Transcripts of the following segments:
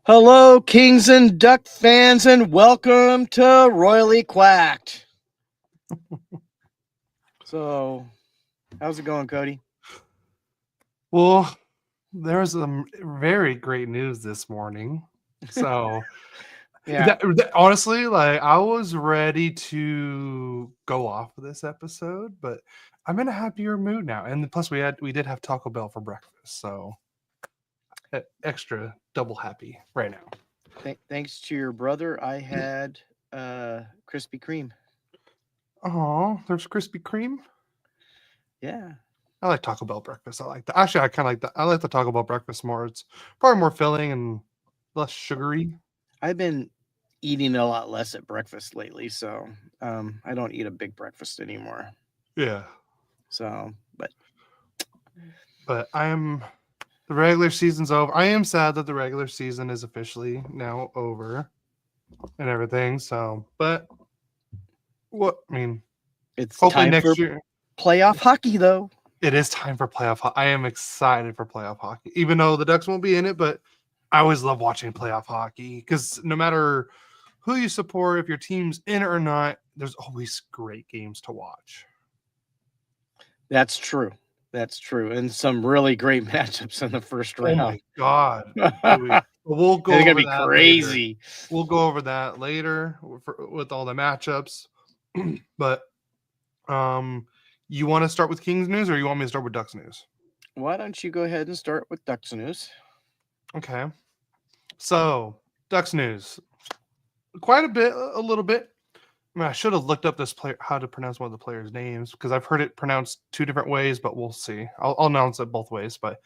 Hello, Kings and Duck fans, and welcome to Royally Quacked. So, how's it going, Cody? Well, there's some very great news this morning. So, Yeah, honestly, like I was ready to go off of this episode, but I'm in a happier mood now. And plus, we did have Taco Bell for breakfast, so extra double happy right now. thanks to your brother, I had Krispy Kreme. Oh, there's Krispy Kreme. Yeah, I like Taco Bell breakfast. I like that. Actually, I kind of like that. I like the Taco Bell breakfast more. It's probably more filling and less sugary. I've been eating a lot less at breakfast lately, so I don't eat a big breakfast anymore. Yeah, So, but but the regular season's over. I am sad that the regular season is officially now over and everything. So, but what I mean, it's hopefully time for next year playoff hockey, though. it is time for playoff. I am excited for playoff hockey, even though the Ducks won't be in it. But I always love watching playoff hockey because no matter who you support, if your team's in it or not, there's always great games to watch. That's true. That's true, and some really great matchups in the first Oh round. my god! We'll go It's gonna over be that later. crazy. We'll go over that later with all the matchups. But you want to start with Kings news or you want me to start with Ducks news? Why don't you go ahead and start with Ducks news? Okay. So, Ducks news. Quite a bit, a little bit. I mean, I should have looked up this player, how to pronounce one of the players' names, because I've heard it pronounced two different ways, but we'll see. I'll announce it both ways. But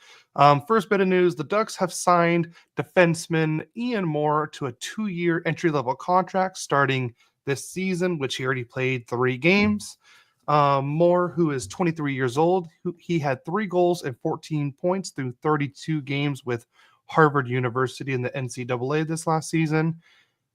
first bit of news, the Ducks have signed defenseman Ian Moore to a 2-year entry-level contract starting this season, which he already played 3 games. Moore, who is 23 years old, he had 3 goals and 14 points through 32 games with Harvard University in the NCAA this last season.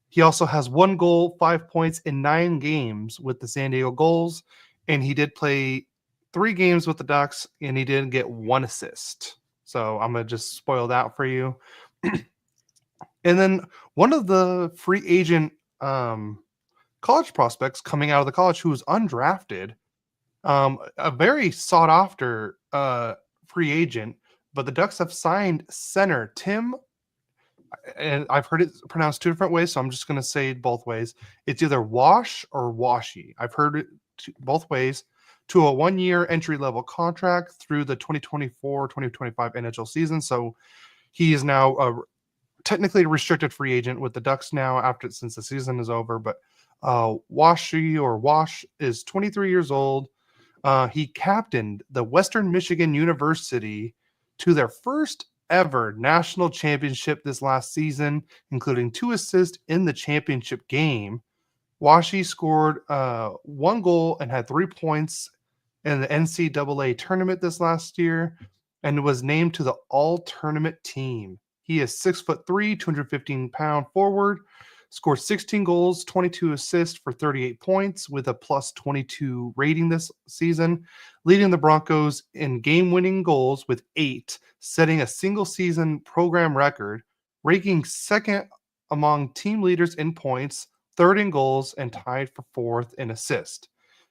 He also has 1 goal, 5 points in 9 games with the San Diego Gulls, and he did play 3 games with the Ducks, and he did get 1 assist. So I'm gonna just spoil that for you. And then one of the free agent college prospects coming out of the college who was undrafted, a very sought after free agent, but the Ducks have signed center Tim, and I've heard it pronounced 2 different ways, so I'm just going to say it both ways. It's either Wash or Washy. I've heard it both ways, to a 1-year entry level contract through the 2024-2025 NHL season. So he is now technically a restricted free agent with the Ducks now since the season is over. But Washy or Wash is 23 years old. He captained the Western Michigan University to their first ever national championship this last season, including 2 assists in the championship game. Washi scored 1 goal and had 3 points in the NCAA tournament this last year and was named to the all-tournament team. He is 6'3", 215-pound forward, scored 16 goals, 22 assists for 38 points with a plus 22 rating this season, leading the Broncos in game-winning goals with 8, setting a single-season program record, ranking second among team leaders in points, third in goals, and tied for 4th in assists.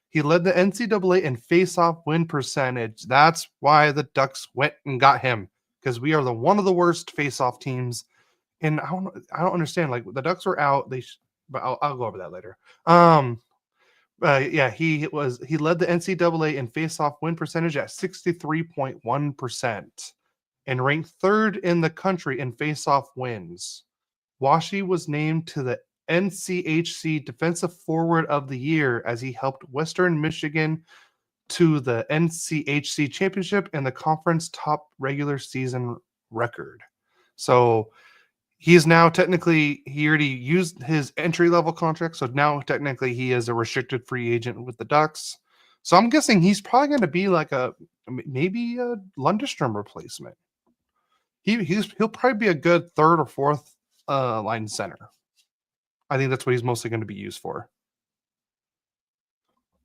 He led the NCAA in face-off win percentage. That's why the Ducks went and got him, because we are one of the worst face-off teams. And I don't understand. Like the Ducks were out. But I'll go over that later. Yeah, he led the NCAA in face-off win percentage at 63.1% and ranked 3rd in the country in face-off wins. Washi was named to the NCHC Defensive Forward of the Year as he helped Western Michigan to the NCHC Championship and the conference top regular season record. So he is now he already used his entry level contract, so now technically he is a restricted free agent with the Ducks. So I'm guessing he's probably going to be like maybe a Lundestrom replacement. He'll probably be a good 3rd or 4th line center. I think that's what he's mostly going to be used for.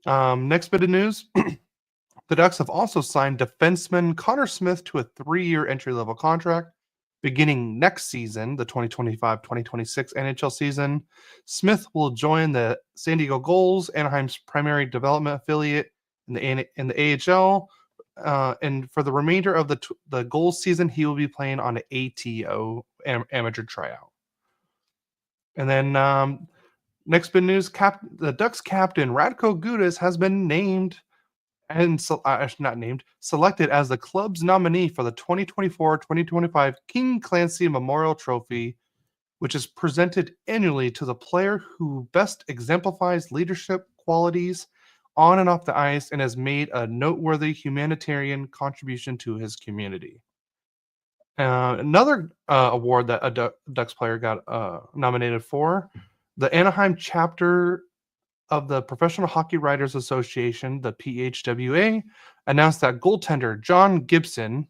Next bit of news. The Ducks have also signed defenseman Konnor Smith to a 3-year entry-level contract. Beginning next season, the 2025-2026 NHL season, Smith will join the San Diego Gulls, Anaheim's primary development affiliate in the AHL. And for the remainder of the Gulls season, he will be playing on an ATO, amateur tryout. And then next big news: the Ducks captain Radko Gudas has been named and selected as the club's nominee for the 2024-2025 King Clancy Memorial Trophy, which is presented annually to the player who best exemplifies leadership qualities on and off the ice and has made a noteworthy humanitarian contribution to his community. Another award that a Ducks player got nominated for, the Anaheim chapter of the Professional Hockey Writers Association, the PHWA, announced that goaltender John Gibson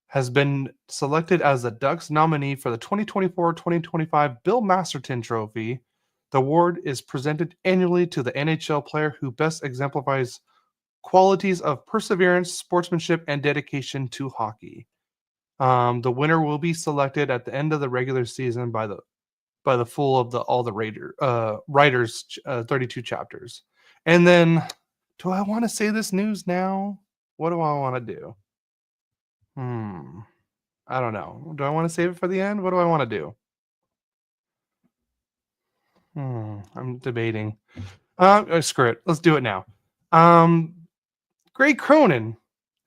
has been selected as the Ducks nominee for the 2024-2025 Bill Masterton Trophy. The award is presented annually to the NHL player who best exemplifies qualities of perseverance, sportsmanship, and dedication to hockey. The winner will be selected at the end of the regular season by the full of all the writers 32 chapters. And then, do I want to say this news now? What do I want to do? I don't know. Do I want to save it for the end? What do I want to do? I'm debating. Screw it. Let's do it now. Greg Cronin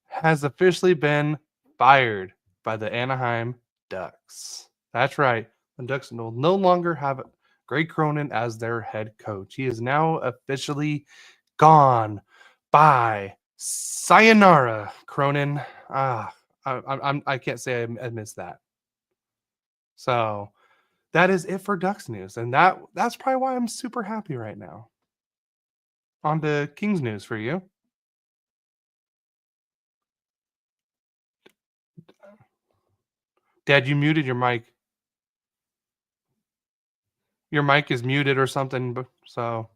has officially been fired by the Anaheim Ducks. That's right. The Ducks will no longer have Greg Cronin as their head coach. He is now officially gone. Bye. Sayonara, Cronin. I can't say I missed that. So that is it for Ducks news. And that's probably why I'm super happy right now. On to Kings news for you. Dad, you muted your mic. Your mic is muted or something, so.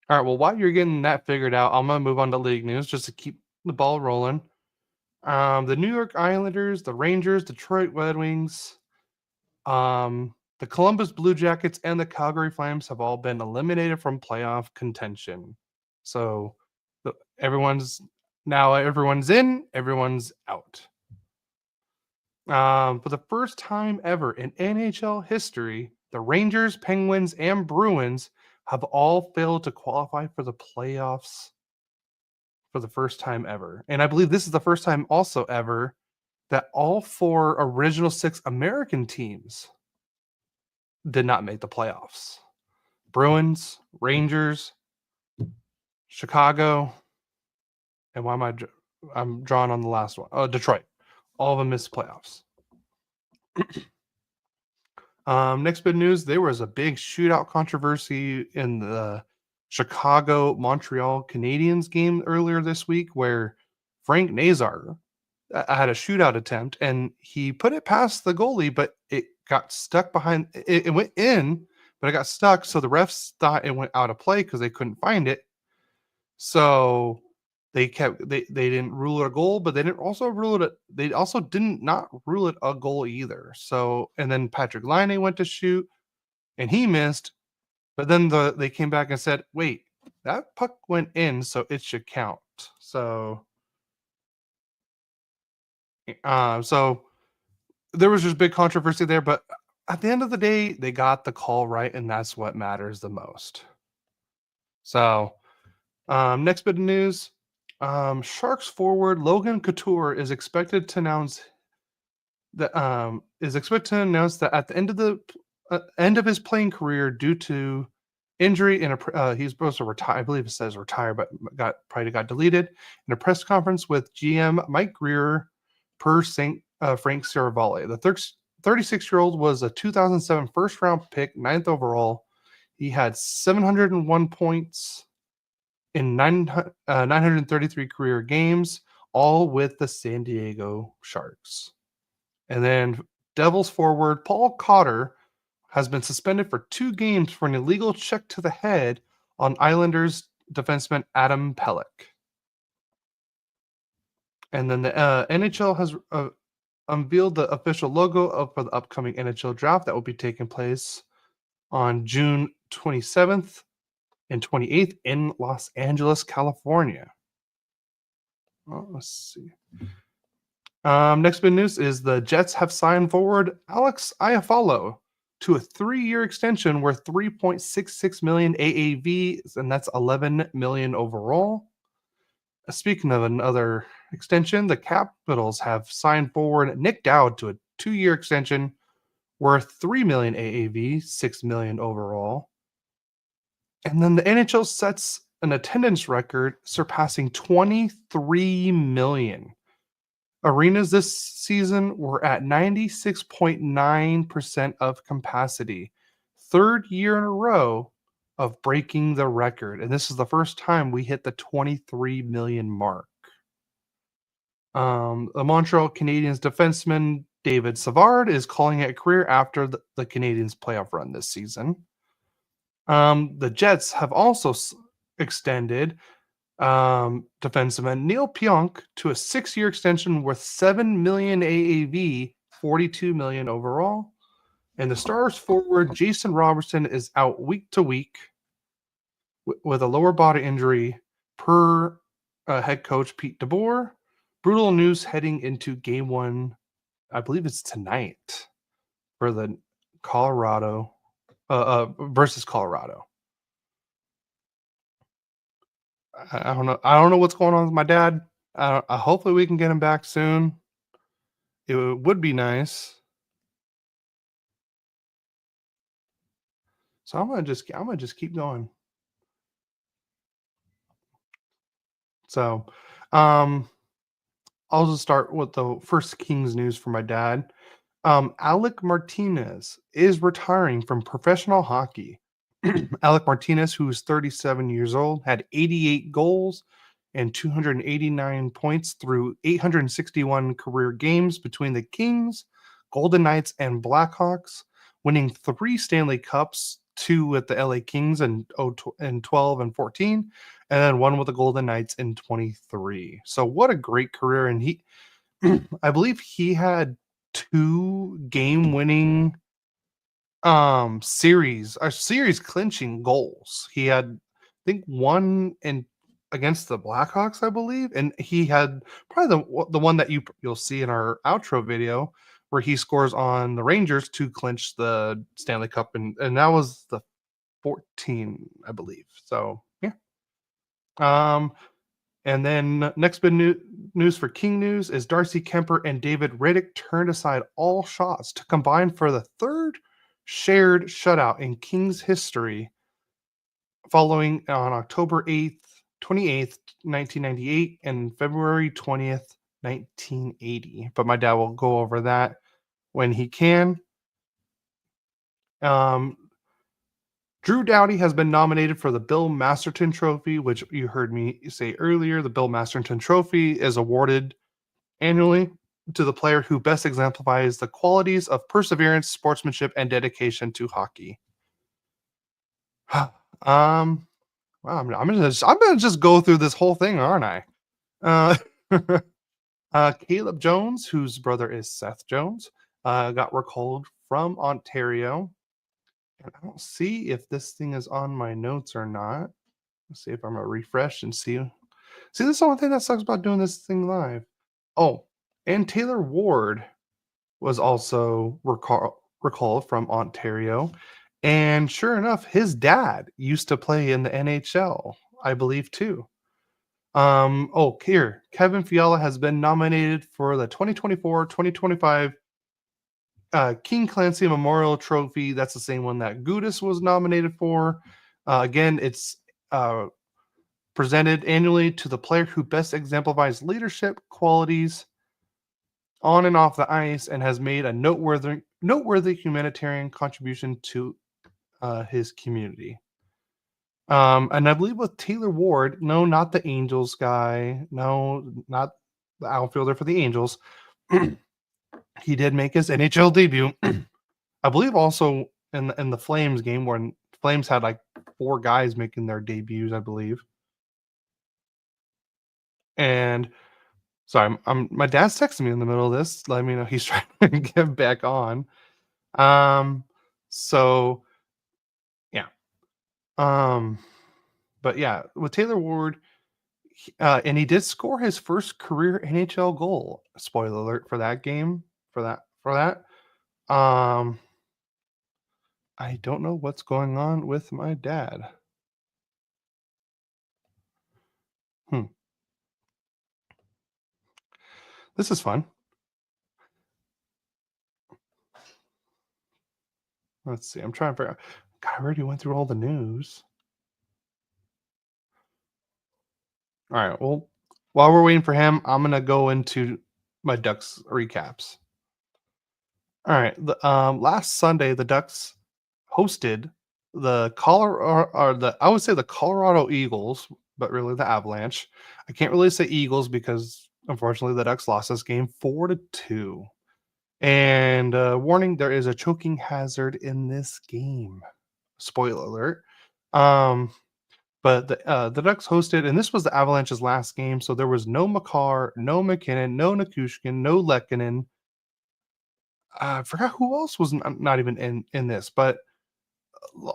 All right, well, while you're getting that figured out, I'm going to move on to league news just to keep the ball rolling. The New York Islanders, the Rangers, Detroit Red Wings, the Columbus Blue Jackets, and the Calgary Flames have all been eliminated from playoff contention. So everyone's in, everyone's out. For the first time ever in NHL history, the Rangers, Penguins, and Bruins have all failed to qualify for the playoffs for the first time ever. And I believe this is the first time also ever that all 4 original 6 American teams did not make the playoffs. Bruins, Rangers, Chicago, and I'm drawn on the last one. Oh, Detroit. All of them missed playoffs. Next big news, there was a big shootout controversy in the Chicago-Montreal Canadiens game earlier this week where Frank Nazar had a shootout attempt and he put it past the goalie, but it got stuck behind. It went in, but it got stuck. So the refs thought it went out of play because they couldn't find it. So they didn't rule it a goal, but they didn't also rule it. They also didn't not rule it a goal either. So and then Patrick Laine went to shoot and he missed, but then they came back and said, "Wait, that puck went in, so it should count." So there was just big controversy there, but at the end of the day, they got the call right, and that's what matters the most. So, next bit of news: Sharks forward Logan Couture is expected to announce that at the end of his playing career due to injury he's supposed to retire. I believe it says retire, but probably got deleted in a press conference with GM Mike Greer per Frank Saravalli. The 36-year-old was a 2007 first-round pick, 9th overall. He had 701 points in 933 career games, all with the San Diego Sharks. And then Devils forward Paul Cotter has been suspended for 2 games for an illegal check to the head on Islanders defenseman Adam Pelech. And then the NHL has unveiled the official logo for the upcoming NHL draft that will be taking place on June 27th and 28th in Los Angeles, California. Well, let's see. Next big news is the Jets have signed forward Alex Iafallo to a 3-year extension worth $3.66 million AAV, and that's $11 million overall. Speaking of another extension, the Capitals have signed forward Nick Dowd to a 2-year extension worth $3 million AAV, $6 million overall. And then the NHL sets an attendance record surpassing 23 million. Arenas this season were at 96.9% of capacity. 3rd year in a row of breaking the record. And this is the first time we hit the 23 million mark. The Montreal Canadiens defenseman David Savard is calling it a career after the Canadiens playoff run this season. The Jets have also extended defenseman Neil Pionk to a 6-year extension worth $7 million AAV, $42 million overall. And the Stars forward Jason Robertson is out week to week with a lower body injury per head coach Pete DeBoer. Brutal news heading into game 1. I believe it's tonight for the Colorado versus Colorado. I don't know. I don't know what's going on with my dad. Hopefully we can get him back soon. It would be nice. So I'm gonna just keep going. So, I'll just start with the first Kings news for my dad. Alec Martinez is retiring from professional hockey. Alec Martinez, who is 37 years old, had 88 goals and 289 points through 861 career games between the Kings, Golden Knights, and Blackhawks, winning 3 Stanley Cups, 2 with the LA Kings in 12 and 14, and then 1 with the Golden Knights in 23. So what a great career. And he, I believe he had 2 game-winning series clinching goals. He had, I think, 1 against the Blackhawks, I believe, and he had probably the one that you'll see in our outro video where he scores on the Rangers to clinch the Stanley Cup, and that was the 14, I believe. So yeah. And then next big news for King News is Darcy Kemper and David Riddick turned aside all shots to combine for the 3rd shared shutout in Kings history, following on October 28th, 1998 and February 20th, 1980. But my dad will go over that when he can. Drew Doughty has been nominated for the Bill Masterton Trophy, which you heard me say earlier. The Bill Masterton Trophy is awarded annually to the player who best exemplifies the qualities of perseverance, sportsmanship, and dedication to hockey. Wow, I'm gonna just go through this whole thing, aren't I? Caleb Jones, whose brother is Seth Jones, got recalled from Ontario. And I don't see if this thing is on my notes or not. Let's see if I'm gonna refresh and see. See, this is the only thing that sucks about doing this thing live. Oh, and Taylor Ward was also recalled from Ontario. And sure enough, his dad used to play in the NHL, I believe, too. Here, Kevin Fiala has been nominated for the 2024-2025 King Clancy Memorial Trophy. That's the same one that Gudas was nominated for. Again, it's presented annually to the player who best exemplifies leadership qualities on and off the ice and has made a noteworthy humanitarian contribution to his community. And I believe with Taylor Ward, no, not the Angels guy, no, not the outfielder for the Angels. He did make his NHL debut. I believe also in the Flames game when Flames had like 4 guys making their debuts, I believe. And sorry, my dad's texting me in the middle of this, letting me know he's trying to get back on. So yeah. But yeah, with Taylor Ward, and he did score his first career NHL goal. Spoiler alert for that game. For that. I don't know what's going on with my dad. This is fun. Let's see. I'm trying to figure out. God, I already went through all the news. All right. Well, while we're waiting for him, I'm gonna go into my Ducks recaps. All right. Last Sunday, the Ducks hosted the Colorado Eagles, but really the Avalanche. I can't really say Eagles because unfortunately the Ducks lost this game 4-2. And warning, there is a choking hazard in this game. Spoiler alert. But the Ducks hosted, and this was the Avalanche's last game, so there was no Makar, no McKinnon, no Nichushkin, no Lehkonen. I forgot who else was not even in this, but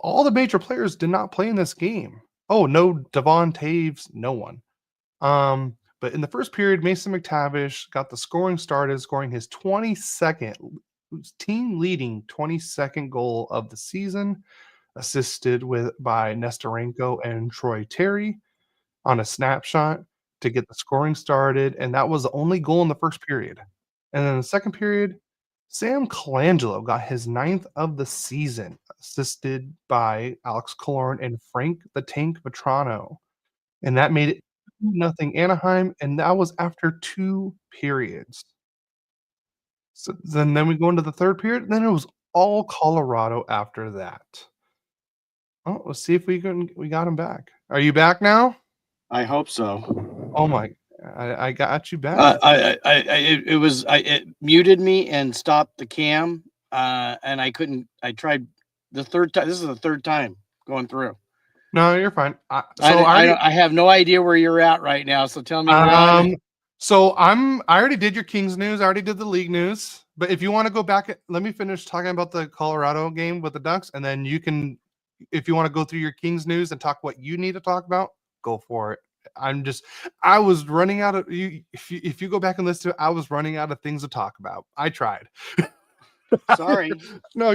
all the major players did not play in this game. Oh, no Devon Taves, no one. But in the first period, Mason McTavish got the scoring started, scoring his 22nd, team leading 22nd goal of the season, assisted by Nestorenko and Troy Terry on a snapshot to get the scoring started, and that was the only goal in the first period. And then the second period, Sam Colangelo got his 9th of the season, assisted by Alex Killorn and Frank the Tank Vetrano. And that made it 2-0 Anaheim, and that was after 2 periods. So then we go into the third period, and then it was all Colorado after that. Oh, let's see if we got him back. Are you back now? I hope so. Oh my! I got you back. It muted me and stopped the cam, and I couldn't. I tried the third time. This is the third time going through. No, you're fine. I have no idea where you're at right now. So tell me. So I already did your Kings news. I already did the league news. But if you want to go back, let me finish talking about the Colorado game with the Ducks, and then you can, if you want to go through your Kings news and talk what you need to talk about, go for it. I was running out of you. If you go back and listen to it, I was running out of things to talk about. I tried. Sorry. No,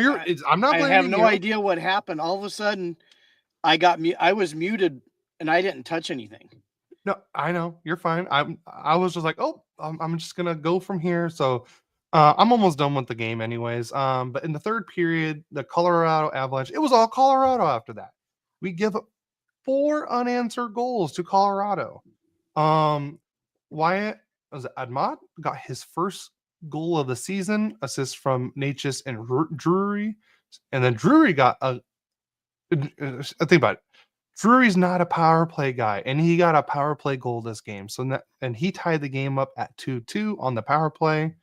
I'm not. I have no idea what happened. All of a sudden, I was muted and I didn't touch anything. No, I know you're fine. I was just like, oh, I'm just gonna go from here. So I'm almost done with the game, anyways. But in the third period, the Colorado Avalanche, it was all Colorado after that. We give up 4 unanswered goals to Colorado. Wyatt Admont got his first goal of the season, assist from Natchez and Drury, and then Drury got a. Think about it. Drury's not a power play guy, and he got a power play goal this game. And he tied the game up at 2-2 on the power play.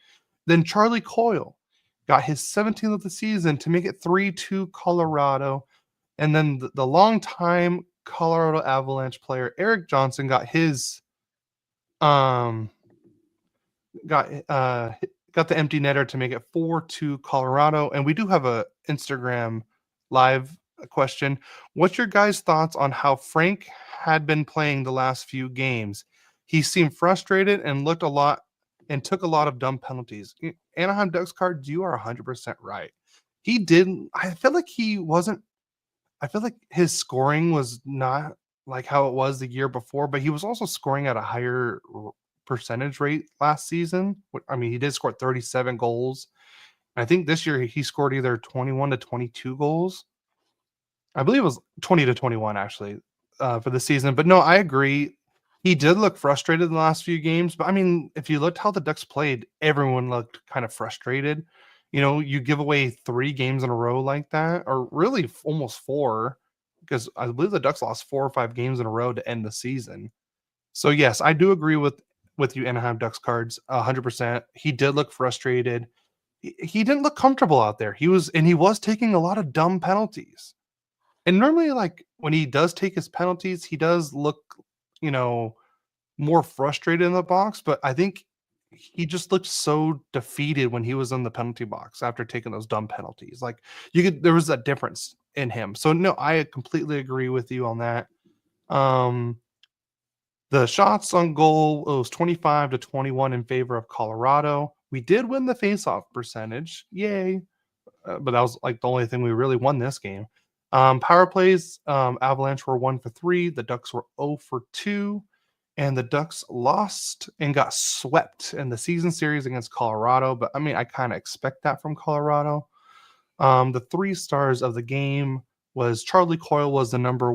Then Charlie Coyle got his 17th of the season to make it 3-2 Colorado. And then the longtime Colorado Avalanche player Eric Johnson got his got the empty netter to make it 4-2 Colorado. And we do have a Instagram live question. What's your guys' thoughts on how Frank had been playing the last few games? He seemed frustrated and took a lot of dumb penalties. Anaheim Ducks cards, you are 100% right. He didn't. I feel like his scoring was not like how it was the year before, but he was also scoring at a higher percentage rate last season. I mean, he did score 37 goals. I think this year he scored either 21 to 22 goals. I believe it was 20 to 21 actually for the season. But no, I agree. He did look frustrated in the last few games. But I mean, if you looked how the Ducks played, everyone looked kind of frustrated. You give away 3 games in a row like that, or really almost 4, because I believe the Ducks lost 4 or 5 games in a row to end the season. So yes, I do agree with you, Anaheim Ducks cards, 100%. He did look frustrated. he didn't look comfortable out there. He was taking a lot of dumb penalties. And normally, like when he does take his penalties, he does look, more frustrated in the box. But I think he just looked so defeated when he was in the penalty box after taking those dumb penalties. Like there was a difference in him. So no, I completely agree with you on that. The shots on goal, it was 25-21 in favor of Colorado. We did win the faceoff percentage. Yay. But that was like the only thing we really won this game. Power plays, Avalanche were 1 for 3. The Ducks were 0 for 2. And the Ducks lost and got swept in the season series against Colorado. But I mean, I kind of expect that from Colorado. The 3 stars of the game was Charlie Coyle was the number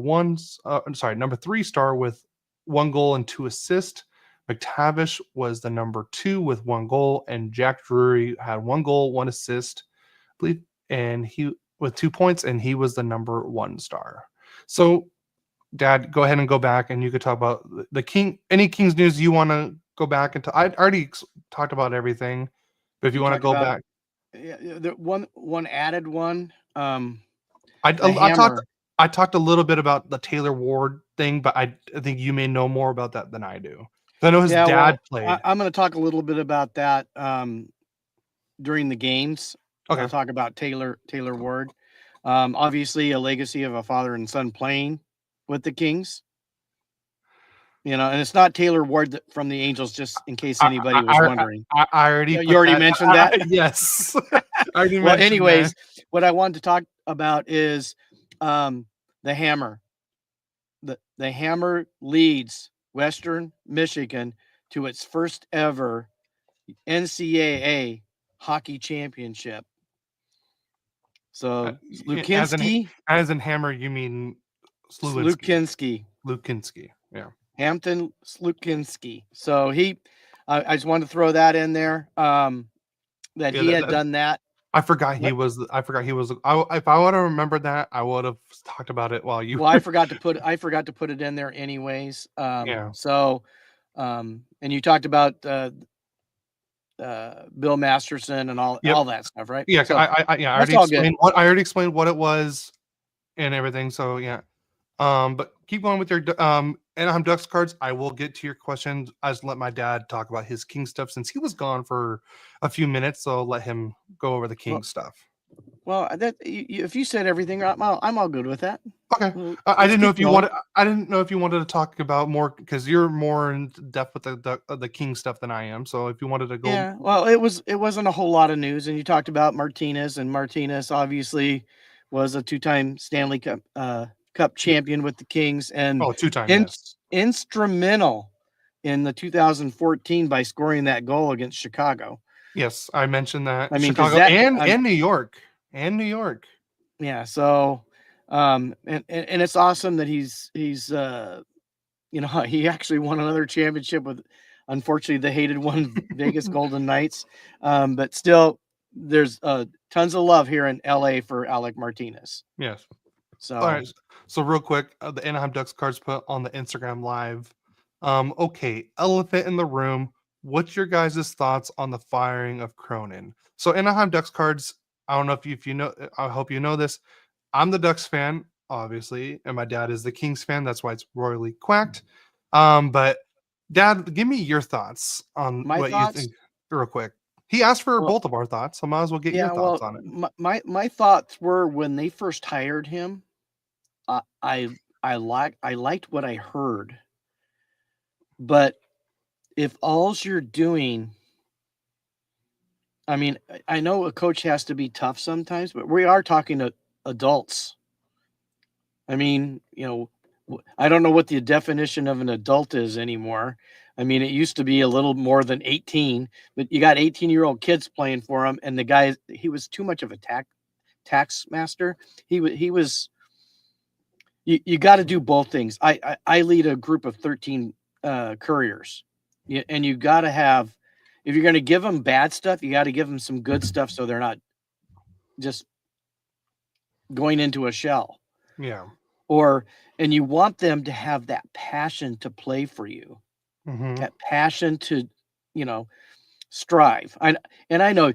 3 star with 1 goal and 2 assists. McTavish was the number 2 with 1 goal, and Jack Drury had 1 goal, 1 assist, I believe, and he with 2 points, and he was the number 1 star. So, Dad, go ahead and go back, and you could talk about the King. Any Kings news you want to go back into? I already talked about everything, but if you want to go back, yeah, the one added one. I talked a little bit about the Taylor Ward thing, but I think you may know more about that than I do. I know his dad played. I'm going to talk a little bit about that during the games. Okay. I'll talk about Taylor Ward. Obviously, a legacy of a father and son playing with the Kings. And it's not Taylor Ward from the Angels, just in case anybody was wondering. I already you already mentioned that? Yes. Well, anyways, what I wanted to talk about is the Hammer. The Hammer leads Western Michigan to its first ever NCAA hockey championship. So Lukinski, as in Hammer, you mean Lukinski, yeah, Hampton Lukinski. So I just wanted to throw that in there. He had done that. I forgot he was. If I would have remembered that, I would have talked about it while you. Well, I forgot to put it in there anyways. Yeah. So, and you talked about Bill Masterson and all that stuff, right? Yeah. So, I already explained what it was and everything. So yeah. But keep going with your Anaheim Ducks cards. I will get to your questions. I just let my dad talk about his King stuff since he was gone for a few minutes. So I'll let him go over the King stuff. Well, if you said everything, I'm all good with that. Okay. I didn't know if you wanted. I didn't know if you wanted to talk about more because you're more in depth with the King stuff than I am. So if you wanted to go, yeah. Well, it wasn't a whole lot of news, and you talked about Martinez, and Martinez obviously was a 2-time Stanley Cup champion with the Kings, and 2-time instrumental in the 2014 by scoring that goal against Chicago. Yes, I mentioned that. I mean, Chicago and New York. Yeah. So, and it's awesome that he's he actually won another championship with, unfortunately, the hated one, Vegas Golden Knights. But still, there's tons of love here in LA for Alec Martinez. Yes. So, all right. So real quick, the Anaheim Ducks cards put on the Instagram live. Okay, elephant in the room. What's your guys' thoughts on the firing of Cronin? So Anaheim Ducks cards, I don't know if you know, I hope you know this. I'm the Ducks fan, obviously, and my dad is the Kings fan. That's why it's Royally Quacked. But Dad, give me your thoughts on you think real quick. He asked for both of our thoughts, so I might as well get your thoughts on it. My thoughts were when they first hired him, I liked what I heard. But if all you're doing, I mean, I know a coach has to be tough sometimes, but we are talking to adults. I mean, I don't know what the definition of an adult is anymore. I mean, it used to be a little more than 18, but you got 18-year-old kids playing for him, and the guy, he was too much of a tax master. He was. You got to do both things. I lead a group of 13 couriers, and you got to have, if you're going to give them bad stuff, you got to give them some good stuff so they're not just going into a shell. Yeah. And you want them to have that passion to play for you, that passion to, strive. I know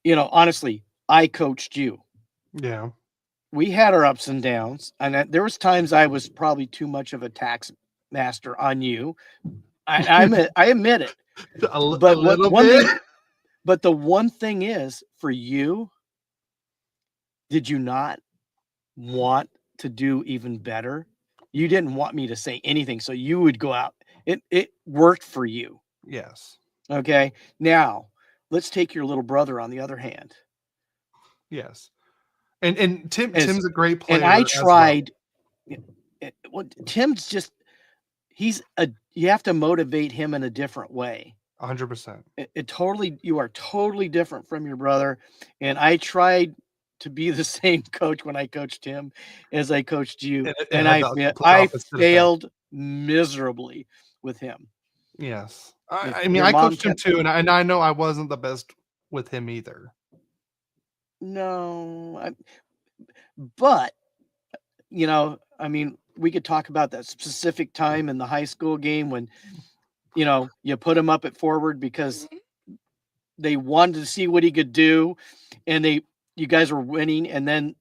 honestly, I coached you. Yeah. We had our ups and downs, and there was times I was probably too much of a tax master on you. I admit it. A But little bit. the one thing is, for you, did you not want to do even better? You didn't want me to say anything, so you would go out. It worked for you. Yes. Okay. Now, let's take your little brother on the other hand. Yes. And As Tim's a great and I player as well. tried. Well, Tim's just you have to motivate him in a different way. 100%. You are totally different from your brother, and I tried to be the same coach when I coached him as I coached you, It and had the complete I opposite effect. failed miserably with him. Yes. If I mean, your I mom coached him kept too, and I know I wasn't the best with him either. No, but I mean, we could talk about that specific time in the high school game when you put him up at forward because they wanted to see what he could do, and you guys were winning, and then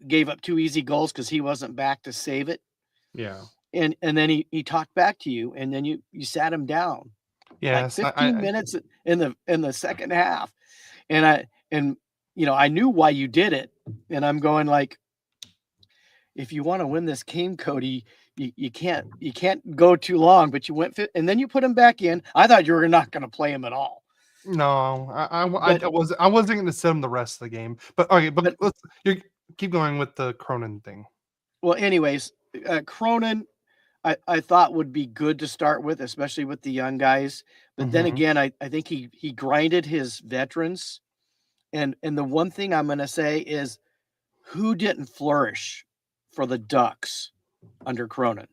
gave up 2 easy goals because he wasn't back to save it. Yeah. And then he talked back to you, and then you sat him down like Yes. 15 minutes in the second half. And I knew why you did it. And I'm going like, if you want to win this game, Cody, you can't go too long, but you went and then you put him back in. I thought you were not going to play him at all. No, But I wasn't going to sit him the rest of the game. But okay, but you keep going with the Cronin thing. well, anyways, Cronin, I thought would be good to start with, especially with the young guys. But then Mm-hmm. again, I think he grinded his veterans. And the one thing I'm going to say is, who didn't flourish for the Ducks under Cronin?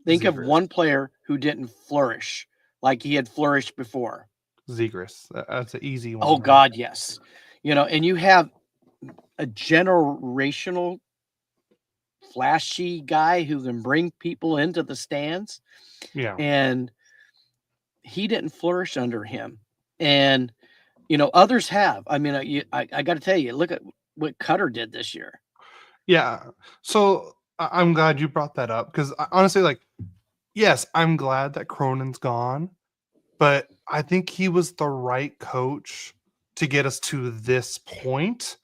Think of Zegras. one player who didn't flourish like he had flourished before. Zegras. That's an easy one. Oh God, yes. And you have a generational flashy guy who can bring people into the stands, Yeah. and he didn't flourish under him. And others have. I mean, I got to tell you, look at what Cutter did this year. Yeah. So I'm glad you brought that up because honestly, like, yes, I'm glad that Cronin's gone, but I think he was the right coach to get us to this point.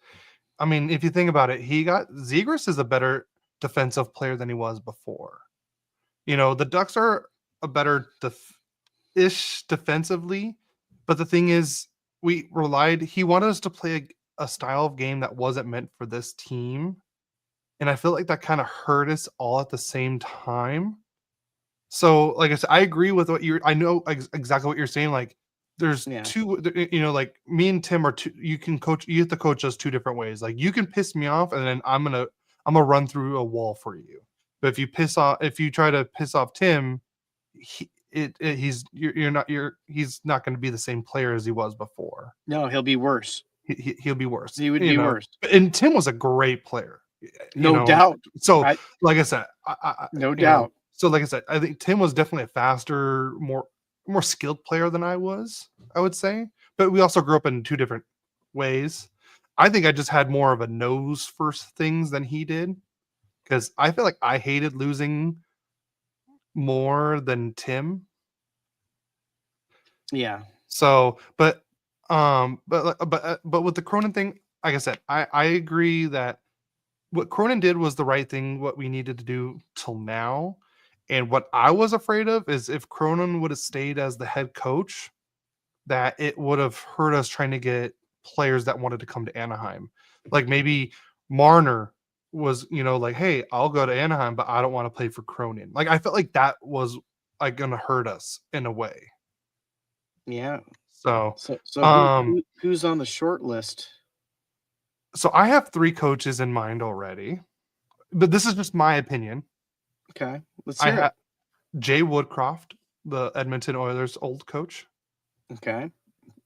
I mean, if you think about it, Zegras is a better defensive player than he was before. The Ducks are a better ish defensively, but the thing is, he wanted us to play a style of game that wasn't meant for this team. And I feel like that kind of hurt us all at the same time. So, like I said, I agree with I know exactly what you're saying. Like, there's Yeah. two, like me and Tim are two. You have to coach us two different ways. Like, you can piss me off, and then I'm gonna run through a wall for you. But if you try to piss off Tim, he's not going to be the same player as he was before. No, he'll be worse. He'll be worse. He would be worse. And Tim was a great player. No doubt. So, like I said, no doubt. So, like I said, I think Tim was definitely a faster, more skilled player than I was, I would say. But we also grew up in two different ways. I think I just had more of a nose for things than he did, because I feel like I hated losing more than Tim. Yeah. So, but with the Cronin thing, like I said, I agree that what Cronin did was the right thing, what we needed to do till now. And what I was afraid of is if Cronin would have stayed as the head coach, that it would have hurt us trying to get players that wanted to come to Anaheim. Like maybe Marner was, like, hey, I'll go to Anaheim, but I don't want to play for Cronin. Like, I felt like that was like going to hurt us in a way. Yeah. So who's on the short list? So I have 3 coaches in mind already, but this is just my opinion. Okay, let's hear it. Jay Woodcroft, the Edmonton Oilers' old coach. Okay,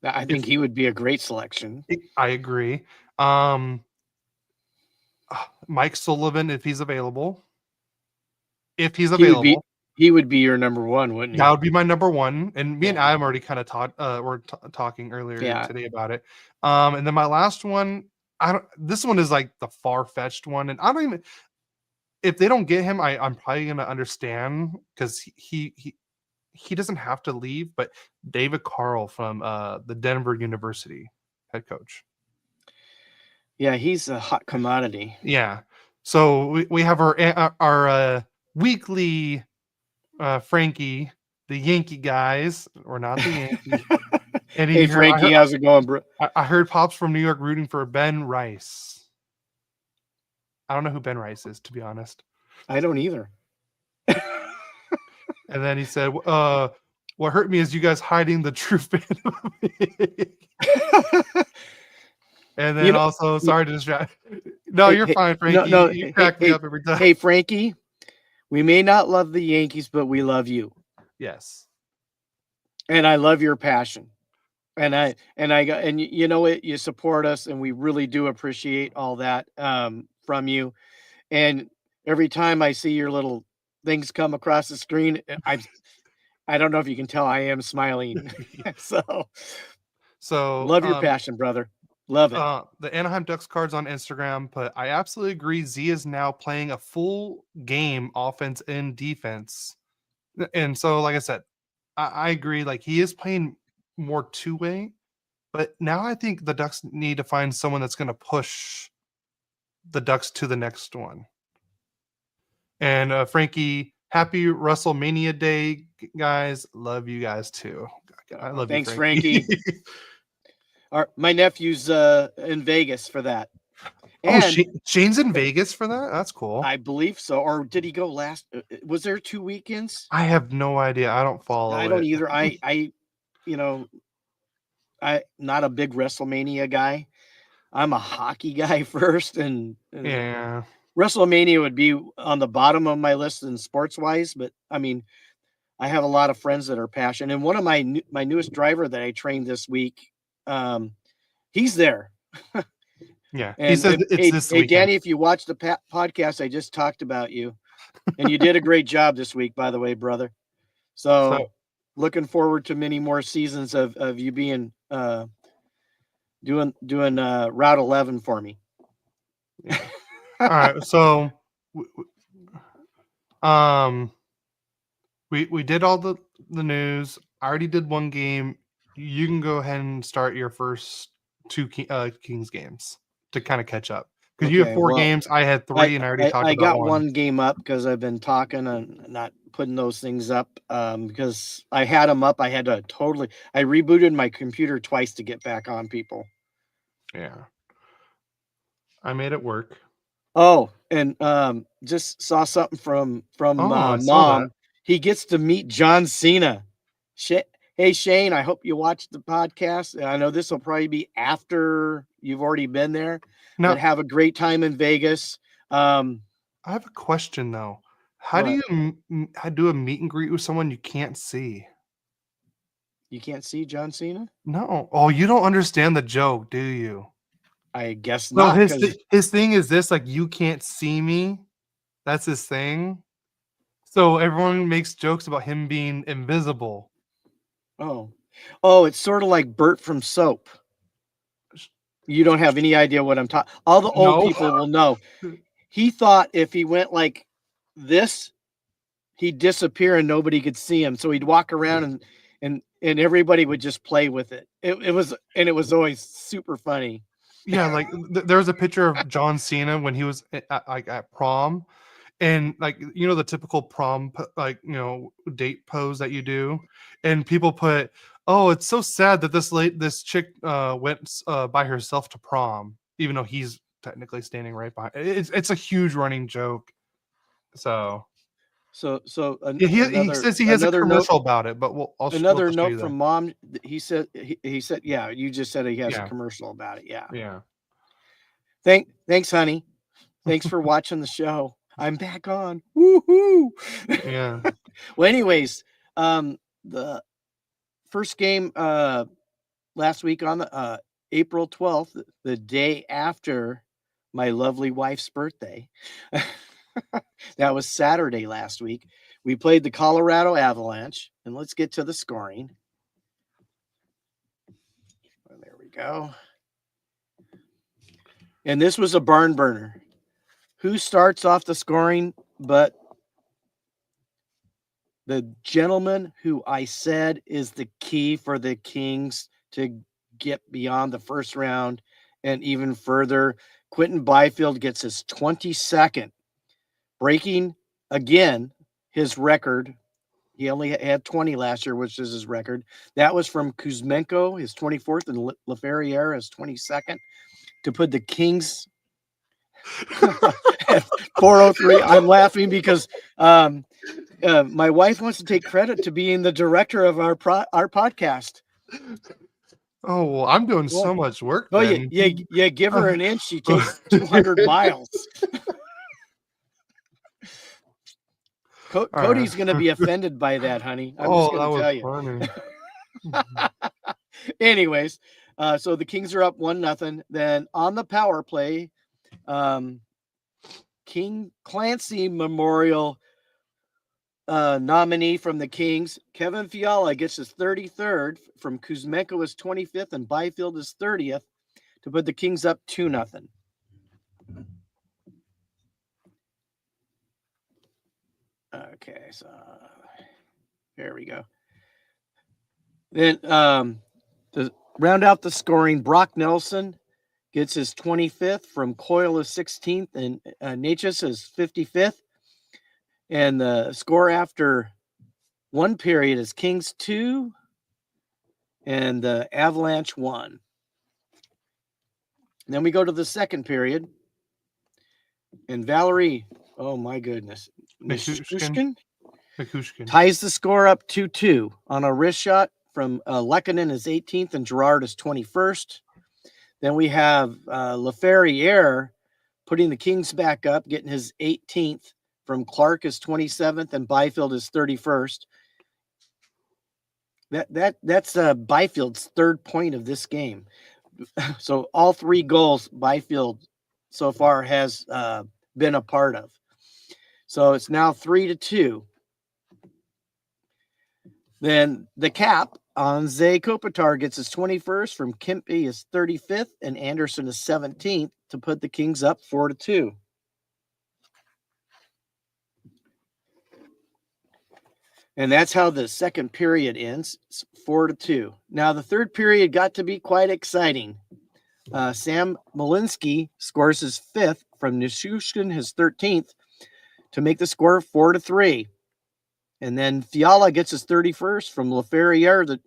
I think he would be a great selection. I agree. Mike Sullivan, if he's available. He would be your number one, wouldn't he? That would be my number one. And me and Yeah. Adam already kind of talking earlier Yeah. today about it. And then my last one, this one is like the far-fetched one, and I don't even, if they don't get him, I'm probably gonna understand, because he doesn't have to leave. But David Carl from the Denver University, head coach. Yeah, he's a hot commodity. Yeah. So we have our weekly Frankie, the Yankee guys, or not the Yankees. And Hey, Frankie, how's it going, bro? I heard Pops from New York rooting for Ben Rice. I don't know who Ben Rice is, to be honest. I don't either. And then he said, what hurt me is you guys hiding the true fan of me. And then also, sorry to distract. No, you're fine, Frankie. No, you crack me up every time. Hey, Frankie, we may not love the Yankees, but we love you. Yes. And I love your passion. And you know it, you support us, and we really do appreciate all that from you. And every time I see your little things come across the screen, I don't know if you can tell, I am smiling. So love your passion, brother. Love it. The Anaheim Ducks cards on Instagram, but I absolutely agree. Z is now playing a full game, offense and defense. And so, like I said, I agree. Like, he is playing more two-way, but now I think the Ducks need to find someone that's going to push the Ducks to the next one. And Frankie, happy WrestleMania Day, guys. Love you guys too. I love Thanks, you, Frankie. My nephew's in Vegas for that. And Shane's in Vegas for that? That's cool. I believe so. Or did he go last? Was there 2 weekends? I have no idea. I don't follow it. I don't either. I'm not a big WrestleMania guy. I'm a hockey guy first, and yeah, WrestleMania would be on the bottom of my list in sports wise. But I mean, I have a lot of friends that are passionate, and one of my newest driver that I trained this week, he's there. Yeah, he says it's this weekend. Hey, Danny, if you watch the podcast, I just talked about you, and you did a great job this week, by the way, brother. So looking forward to many more seasons of you being doing Route 11 for me. Yeah. All right, so we did all the news. I already did one game. You can go ahead and start your first 2 Kings games to kind of catch up, because you have 4 games. I had 3, and I already talked about one. I got one game up because I've been talking and not putting those things up because I had them up. I had to I rebooted my computer twice to get back on, people. Yeah, I made it work. Oh, and just saw something from Mom. He gets to meet John Cena. Hey, Shane, I hope you watched the podcast. I know this will probably be after you've already been there. No. But have a great time in Vegas. I have a question, though. How do you do a meet and greet with someone you can't see? You can't see John Cena? No. Oh, you don't understand the joke, do you? I guess not. No, his thing is this, like, you can't see me. That's his thing. So everyone makes jokes about him being invisible. Oh, it's sort of like Bert from Soap. You don't have any idea what I'm talking. All the old people will know. He thought if he went like this, he'd disappear and nobody could see him. So he'd walk around and everybody would just play with it. It was always super funny. Yeah, like there's a picture of John Cena when he was at prom, and like, you know, the typical prom, like, you know, date pose that you do, and people put, oh, it's so sad that this chick went by herself to prom, even though he's technically standing right behind. It's a huge running joke. So he says he has a commercial about it, but another note from Mom. He said, yeah, you just said he has a commercial about it. Yeah. Thanks, honey. Thanks for watching the show. I'm back on. Woohoo! Yeah. Well, anyways, the first game last week on the April 12th, the day after my lovely wife's birthday. That was Saturday last week. we played the Colorado Avalanche, and let's get to the scoring. There we go. And this was a barn burner. Who starts off the scoring but the gentleman who I said is the key for the Kings to get beyond the first round and even further? Quentin Byfield gets his 22nd, breaking again his record. He only had 20 last year, which is his record. That was from Kuzmenko, his 24th, and Laferriere, his 22nd, to put the Kings at 403. I'm laughing because my wife wants to take credit to being the director of our podcast. Oh, well, I'm doing so much work. Oh, then. yeah, give her an inch, she takes 200 miles. Cody's going to be offended by that, honey. I'm just going to tell you. Funny. Anyways, so the Kings are up 1-0. Then on the power play, King Clancy Memorial nominee from the Kings, Kevin Fiala, gets his 33rd from Kuzmenko, his 25th, and Byfield his 30th to put the Kings up 2-0. Okay, so there we go. Then to round out the scoring, Brock Nelson gets his 25th from Coyle his 16th and Natchez his 55th. And the score after one period is Kings 2 and the Avalanche 1. Then we go to the second period. And Valerie, oh my goodness, Mikushkin ties the score up 2-2 on a wrist shot from Lehkonen his 18th and Girard his 21st. Then we have Laferriere putting the Kings back up, getting his 18th from Clark his 27th and Byfield his 31st. That's Byfield's third point of this game. So all three goals Byfield so far has been a part of. So it's now 3-2. Then the cap on Zay Kopitar gets his 21st from Kempe his 35th and Anderson his 17th to put the Kings up 4-2. And that's how the second period ends, 4-2. Now the third period got to be quite exciting. Sam Malinsky scores his 5th from Nishushkin his 13th to make the score 4-3. And then Fiala gets his 31st from Laferriere,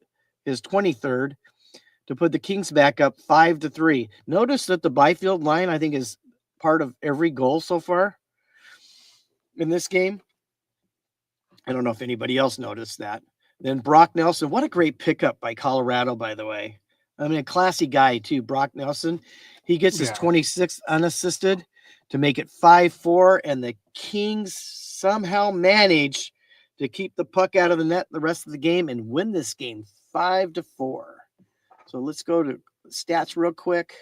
his 23rd, to put the Kings back up 5-3. Notice that the Byfield line, I think, is part of every goal so far in this game. I don't know if anybody else noticed that. Then Brock Nelson, what a great pickup by Colorado, by the way. I mean, a classy guy, too, Brock Nelson. He gets his 26th unassisted to make it 5-4, and the Kings somehow manage to keep the puck out of the net the rest of the game and win this game 5-4. So let's go to stats real quick.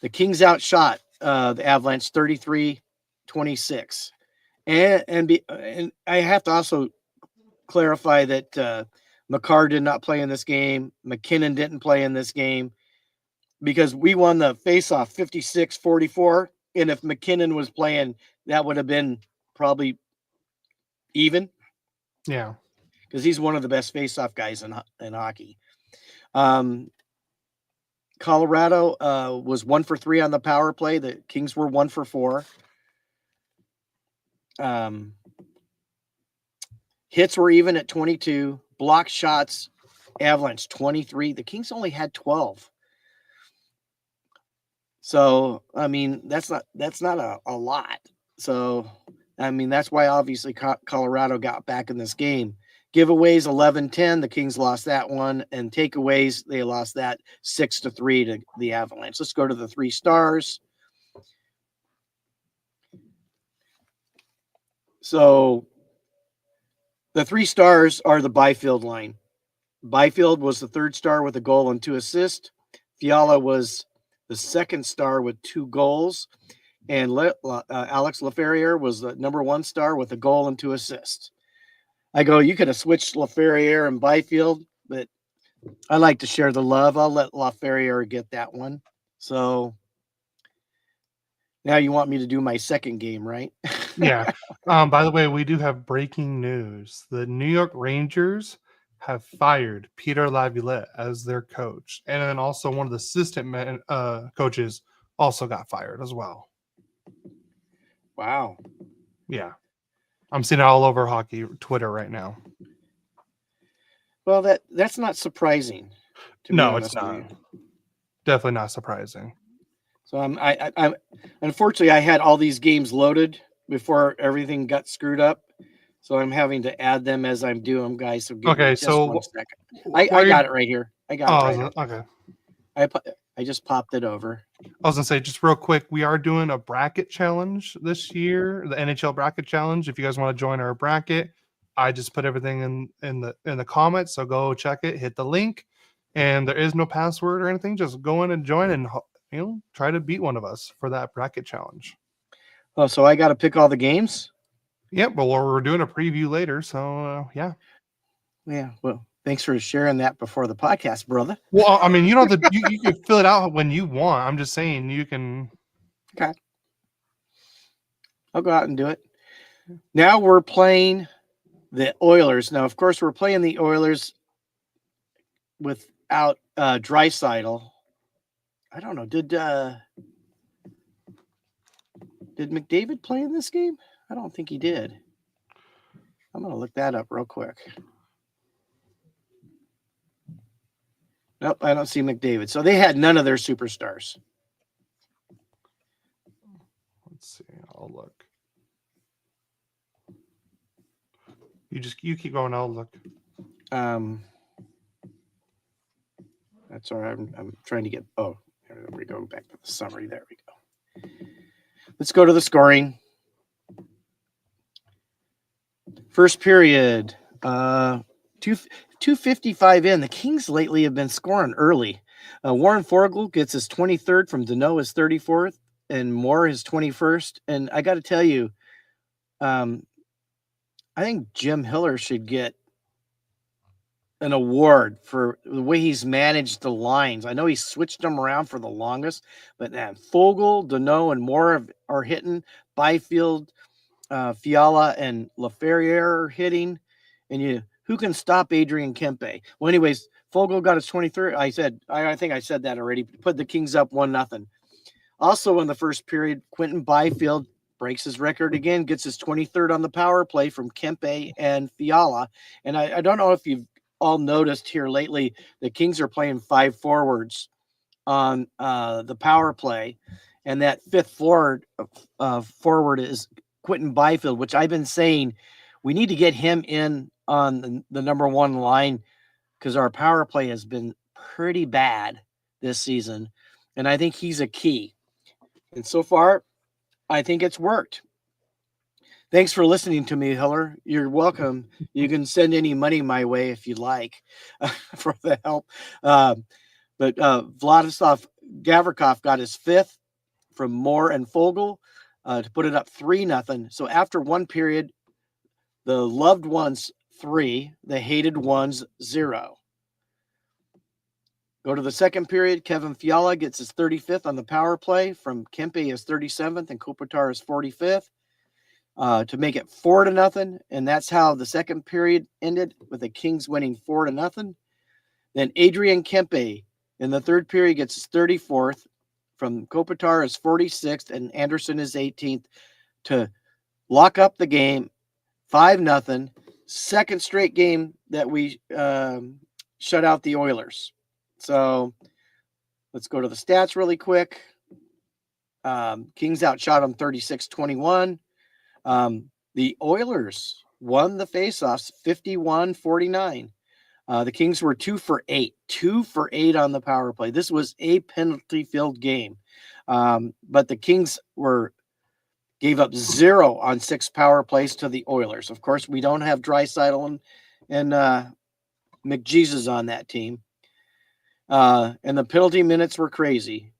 The Kings outshot the Avalanche 33-26. And I have to also clarify that Makar did not play in this game. McKinnon didn't play in this game because we won the faceoff 56-44. And if McKinnon was playing, that would have been probably even. Yeah. Because he's one of the best faceoff guys in hockey. Colorado was 1 for 3 on the power play. The Kings were 1 for 4. Hits were even at 22. Block shots, Avalanche 23. The Kings only had 12. So, I mean, that's not a lot. So, I mean, that's why obviously Colorado got back in this game. Giveaways 11-10. The Kings lost that one, and takeaways they lost that 6-3 to the Avalanche. Let's go to the 3 stars. So the 3 stars are the Byfield line. Byfield was the 3rd star with a goal and 2 assists. Fiala was the 2nd star with 2 goals. and Alex Laferriere was the number 1 star with a goal and 2 assists. I go, you could have switched Laferriere and Byfield, but I like to share the love. I'll let Laferriere get that one. So now you want me to do my second game, right? Yeah. By the way, we do have breaking news. The New York Rangers have fired Peter Laviolette as their coach, and then also one of the assistant coaches also got fired as well. Wow. Yeah, I'm seeing it all over hockey Twitter right now. Well, that's not surprising. No, it's not. Definitely not surprising. So I'm unfortunately I had all these games loaded before everything got screwed up. So I'm having to add them as I'm doing them, guys. So give me just 1 second. I got it right here. I got it right here. Okay. I just popped it over. I was gonna say, just real quick, we are doing a bracket challenge this year, the NHL bracket challenge. If you guys want to join our bracket, I just put everything in the comments. So go check it, hit the link, and there is no password or anything. Just go in and join, and try to beat one of us for that bracket challenge. Oh, so I got to pick all the games? Yep, but we're doing a preview later, so yeah. Yeah, well, thanks for sharing that before the podcast, brother. Well, I mean, you don't have to, you can fill it out when you want. I'm just saying you can. Okay. I'll go out and do it. Now we're playing the Oilers. Now, of course, we're playing the Oilers without Draisaitl. I don't know. Did McDavid play in this game? I don't think he did. I'm going to look that up real quick. Nope, I don't see McDavid. So they had none of their superstars. Let's see. I'll look. You keep going. I'll look. That's all right. I'm trying to get. Oh, there we go. Back to the summary. There we go. Let's go to the scoring. First period. 2:55 in. The Kings lately have been scoring early. Warren Foegele gets his 23rd from Deneau, his 34th, and Moore his 21st. And I got to tell you, I think Jim Hiller should get an award for the way he's managed the lines. I know he switched them around for the longest, but man, Foegele, Deneau, and Moore are hitting. Byfield, Fiala, and Laferriere are hitting. And who can stop Adrian Kempe? Well, anyways, Foegele got his 23rd. I think I said that already. Put the Kings up 1-0. Also in the first period, Quentin Byfield breaks his record again, gets his 23rd on the power play from Kempe and Fiala. And I don't know if you've all noticed here lately, the Kings are playing 5 forwards on the power play. And that fifth forward is Quentin Byfield, which I've been saying we need to get him in on the number 1 line because our power play has been pretty bad this season. And I think he's a key. And so far, I think it's worked. Thanks for listening to me, Hiller. You're welcome. You can send any money my way if you like for the help. But Vladislav Gavrikov got his 5th from Moore and Foegele to put it up 3-0. So after one period, the loved ones 3, the hated ones 0. Go to the second period. Kevin Fiala gets his 35th on the power play from Kempe, his 37th, and Kopitar his 45th to make it 4-0. And that's how the second period ended, with the Kings winning 4-0. Then Adrian Kempe in the third period gets his 34th from Kopitar his 46th, and Anderson his 18th to lock up the game 5-0. Second straight game that we shut out the Oilers. So let's go to the stats really quick. Kings outshot them 36-21. The Oilers won the faceoffs 51-49. The Kings were 2 for 8 on the power play. This was a penalty-filled game. But the Kings gave up 0 on 6 power plays to the Oilers. Of course, we don't have Draisaitl and McJesus on that team. And the penalty minutes were crazy.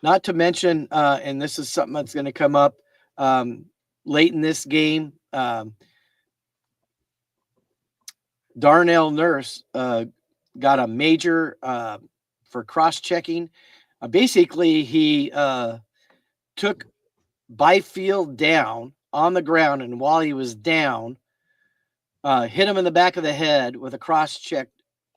Not to mention, and this is something that's going to come up late in this game. Darnell Nurse got a major for cross-checking. Basically, he took Byfield down on the ground, and while he was down, hit him in the back of the head with a cross-check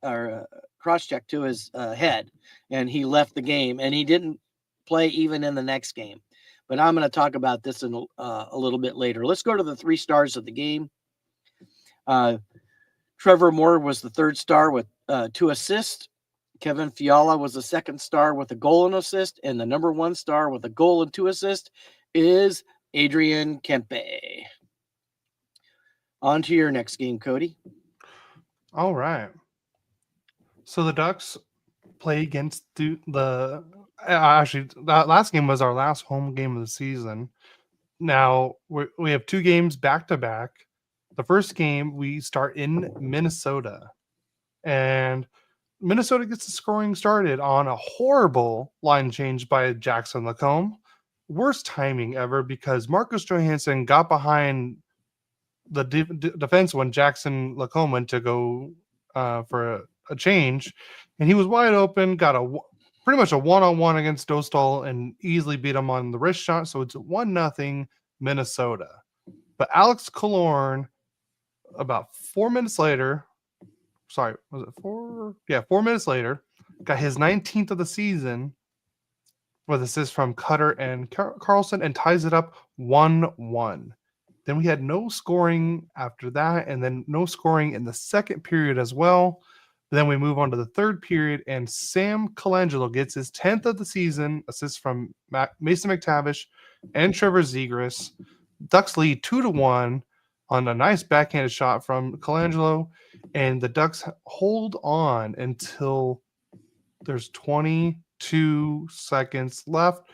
to his head, and he left the game, and he didn't play even in the next game. But I'm going to talk about this in a little bit later. Let's go to the 3 stars of the game. Trevor Moore was the 3rd star with 2 assists. Kevin Fiala was the 2nd star with a goal and assist. And the number 1 star with a goal and 2 assists is Adrian Kempe. On to your next game, Cody. All right. So the Ducks play against the actually, that last game was our last home game of the season. Now we have 2 games back to back. The first game we start in Minnesota, and Minnesota gets the scoring started on a horrible line change by Jackson Lacombe. Worst timing ever, because Marcus Johansson got behind the defense when Jackson Lacombe went to go for a change, and he was wide open, got pretty much a one-on-one against Dostal and easily beat him on the wrist shot. So it's 1-0 Minnesota. But Alex Killorn, about 4 minutes later, sorry, was it 4? Yeah, 4 minutes later, got his 19th of the season with assists from Cutter and Carlson, and ties it up 1-1. Then we had no scoring after that, and then no scoring in the second period as well. Then we move on to the third period, and Sam Colangelo gets his 10th of the season, assists from Mason McTavish and Trevor Zegras. Ducks lead 2-1 on a nice backhanded shot from Colangelo, and the Ducks hold on until there's 22 seconds left.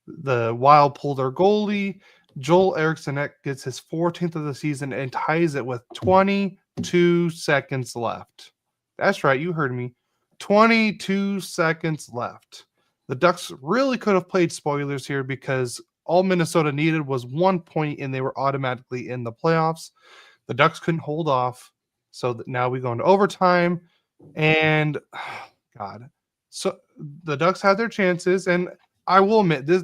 The Wild pull their goalie. Joel Eriksson gets his 14th of the season and ties it with 22 seconds left. That's right, you heard me. 22 seconds left. The Ducks really could have played spoilers here, because all Minnesota needed was 1 point and they were automatically in the playoffs. The Ducks couldn't hold off, so now we go into overtime. And God, so the Ducks had their chances, and I will admit this.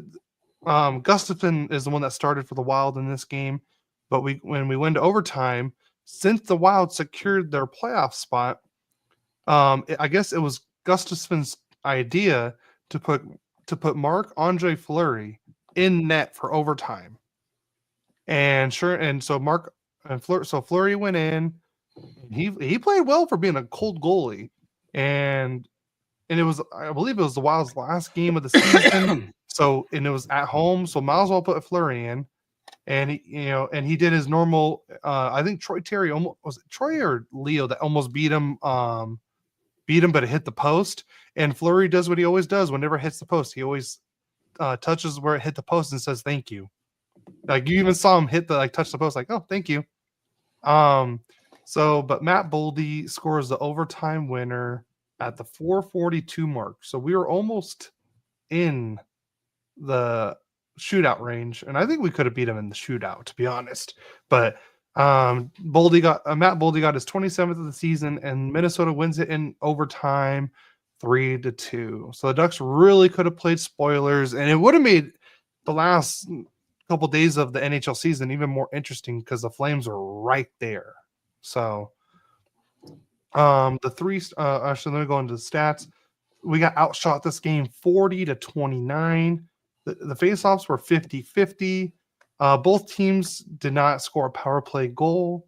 Gustafson is the one that started for the Wild in this game, but when we went to overtime, since the Wild secured their playoff spot, I guess it was Gustafson's idea to put Marc-Andre Fleury in net for overtime, and so Fleury went in. He played well for being a cold goalie, and it was, I believe it was the Wild's last game of the season. And it was at home, so might as well put Fleury in. And he did his normal. I think Troy Terry was it Troy or Leo that almost beat him, but it hit the post. And Fleury does what he always does whenever it hits the post. He always touches where it hit the post and says thank you. Like, you even saw him touch the post, like, oh, thank you. But Matt Boldy scores the overtime winner at the 4:42 mark. So we were almost in the shootout range, and I think we could have beat him in the shootout, to be honest. But Matt Boldy got his 27th of the season, and Minnesota wins it in overtime 3-2. So the Ducks really could have played spoilers, and it would have made the last couple days of the NHL season even more interesting, because the Flames are right there. So actually, let me go into the stats. We got outshot this game 40-29. The faceoffs were 50-50. Both teams did not score a power play goal.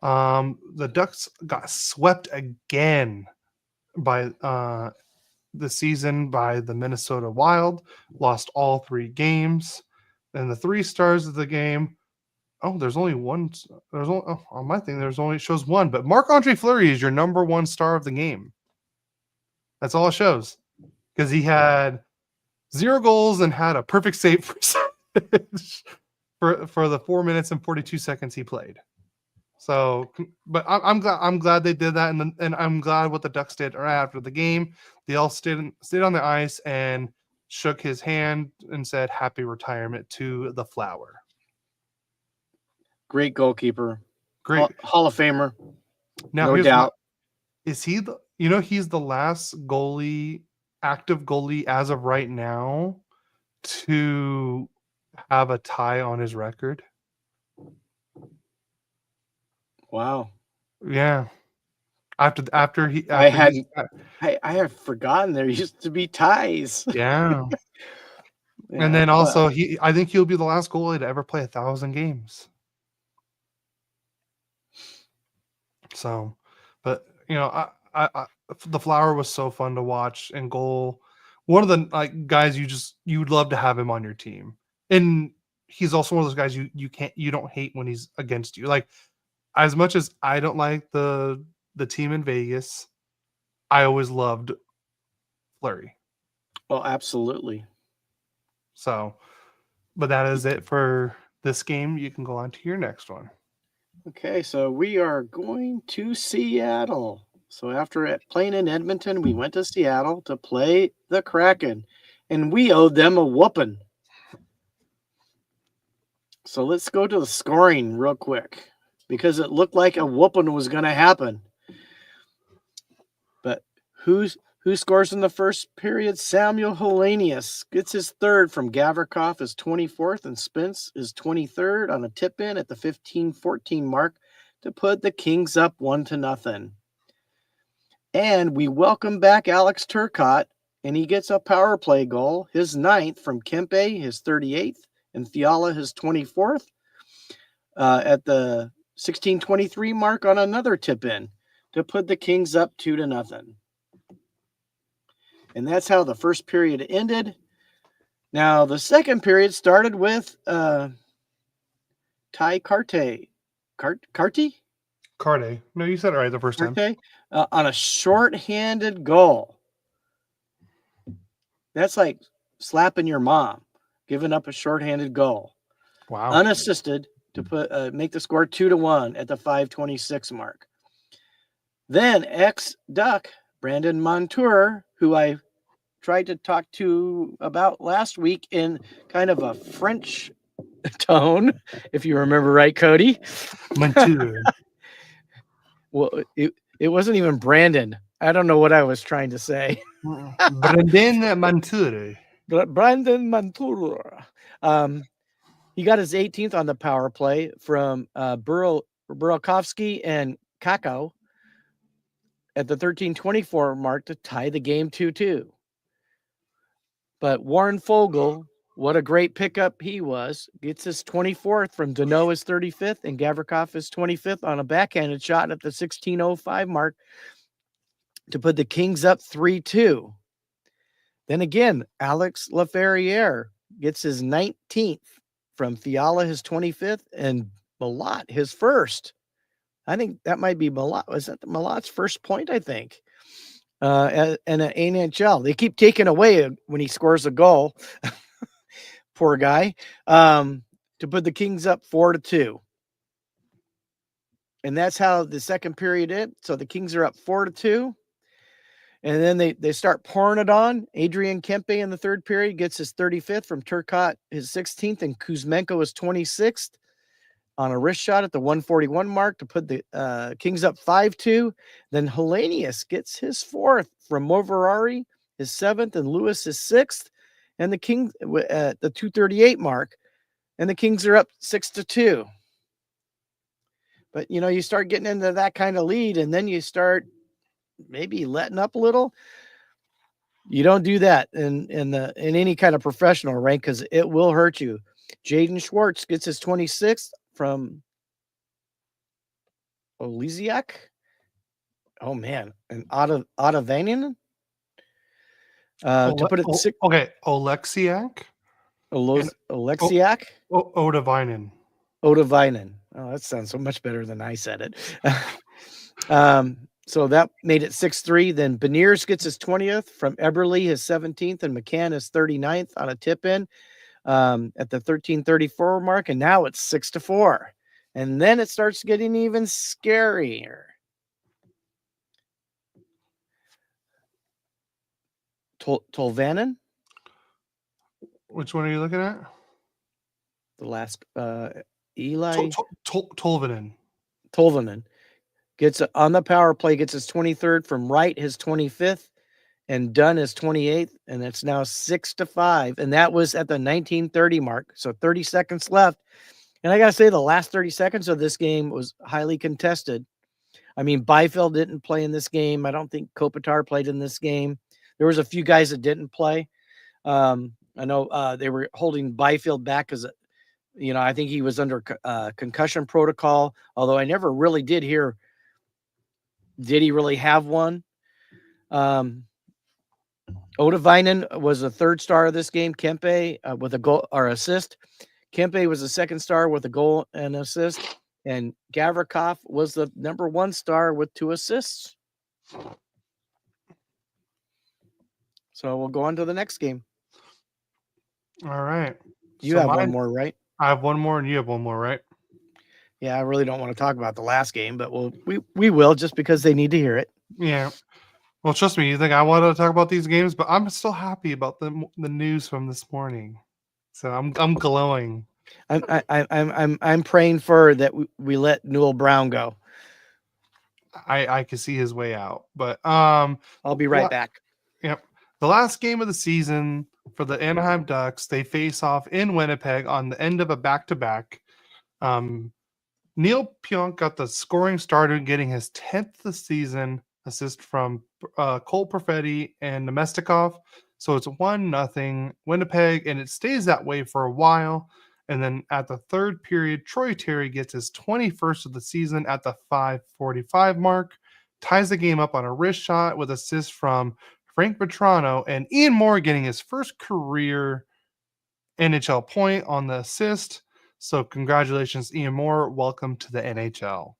The Ducks got swept again by the season by the Minnesota Wild, lost all 3 games. And the 3 stars of the game, there's only one. On my thing, there's only shows one, but Marc-Andre Fleury is your number 1 star of the game. That's all it shows, because he had 0 goals and had a perfect save percentage for the 4 minutes and 42 seconds he played. So, but I'm glad they did that, and I'm glad what the Ducks did right after the game. They all stayed on the ice and shook his hand and said happy retirement to the Flower. Great goalkeeper. Great. Hall of Famer. Now no doubt. Is he the, you know, he's the last active goalie as of right now to have a tie on his record? Wow. Yeah. After he I have forgotten there used to be ties. Yeah. Yeah, And then well, also I think he'll be the last goalie to ever play 1,000 games. So, but you know, I the Flower was so fun to watch and goal. One of the guys you'd love to have him on your team. And he's also one of those guys you don't hate when he's against you. Like, as much as I don't like the team in Vegas, I always loved Fleury. Oh, absolutely. So, but that is it for this game. You can go on to your next one. Okay, so we are going to Seattle. So after playing in Edmonton, we went to Seattle to play the Kraken, and we owed them a whooping. So let's go to the scoring real quick, because it looked like a whooping was going to happen. But who scores in the first period? Samuel Hellenius gets his third from Gavrikov, his 24th, and Spence his 23rd on a tip-in at the 15-14 mark to put the Kings up 1-0. And we welcome back Alex Turcotte, and he gets a power play goal, his 9th from Kempe, his 38th, and Fiala his 24th at the 16-23 mark on another tip-in to put the Kings up 2-0. And that's how the first period ended. Now, the second period started with Ty Carte. Carte? No, you said it right the first time. On a shorthanded goal. That's like slapping your mom, giving up a shorthanded goal. Wow. Unassisted to make the score 2-1 at the 5:26 mark. Then ex-Duck Brandon Montour, who I tried to talk to about last week in kind of a French tone, if you remember right, Cody. Montour. Well, it wasn't even Brandon. I don't know what I was trying to say. Brandon Montour. Brandon Montour. He got his 18th on the power play from Burakovsky and Kakao at the 13:24 mark to tie the game 2-2. But Warren Fogle, what a great pickup he was, gets his 24th from Deneau his 35th, and Gavrikov his 25th on a backhanded shot at the 16:05 mark to put the Kings up 3-2. Then again, Alex Laferriere gets his 19th from Fiala his 25th, and Malott his first. I think that might be Malott. Was that Malott's first point, I think? And an NHL. They keep taking away when he scores a goal. Poor guy. To put the Kings up 4-2. And that's how the second period ended. So the Kings are up 4-2. And then they start pouring it on. Adrian Kempe in the third period gets his 35th from Turcotte, his 16th, and Kuzmenko his 26th on a wrist shot at the 141 mark to put the Kings up 5-2. Then Hellenius gets his 4th from Moverari, his 7th, and Lewis his 6th, and the Kings at the 238 mark, and the Kings are up 6-2. But you start getting into that kind of lead, and then you start maybe letting up a little. You don't do that in any kind of professional rank, because it will hurt you. Jaden Schwartz gets his 26th from Olesiak. Oh man, and Otavainen. To put it Oleksiak. Oleksiak. Otavainen. Otavainen. Oh, that sounds so much better than I said it. So that made it 6-3. Then Beniers gets his 20th from Eberle, his 17th, and McCann his 39th on a tip-in at the 13:34 mark, and now it's 6-4. And then it starts getting even scarier. Tolvanen? Which one are you looking at? The last Eli Tolvanen. Tolvanen gets on the power play, gets his 23rd from Wright, his 25th, and Dunn his 28th, and it's now 6-5. And that was at the 1930 mark. So 30 seconds left. And I got to say, the last 30 seconds of this game was highly contested. I mean, Byfield didn't play in this game. I don't think Kopitar played in this game. There was a few guys that didn't play. I know they were holding Byfield back because, I think he was under concussion protocol, although I never really did hear, did he really have one? Odevainen was the third star of this game. Kempe with a goal or assist. Kempe was the second star with a goal and assist. And Gavrikov was the number 1 star with 2 assists. So we'll go on to the next game. All right. You have one more, right? I have one more, and you have one more, right? Yeah, I really don't want to talk about the last game, but we will just because they need to hear it. Yeah. Well, trust me, you think I want to talk about these games, but I'm still happy about the news from this morning. So I'm glowing. I'm praying for that we let Newell Brown go. I can see his way out, but I'll be right back. Yep. The last game of the season for the Anaheim Ducks, they face off in Winnipeg on the end of a back-to-back. Neil Pionk got the scoring started, getting his 10th this season assist from Cole Perfetti and Nemestikov. So it's 1-0 Winnipeg, and it stays that way for a while. And then at the third period, Troy Terry gets his 21st of the season at the 5:45 mark, ties the game up on a wrist shot with assist from Frank Vetrano, and Ian Moore getting his first career NHL point on the assist. So congratulations, Ian Moore. Welcome to the NHL.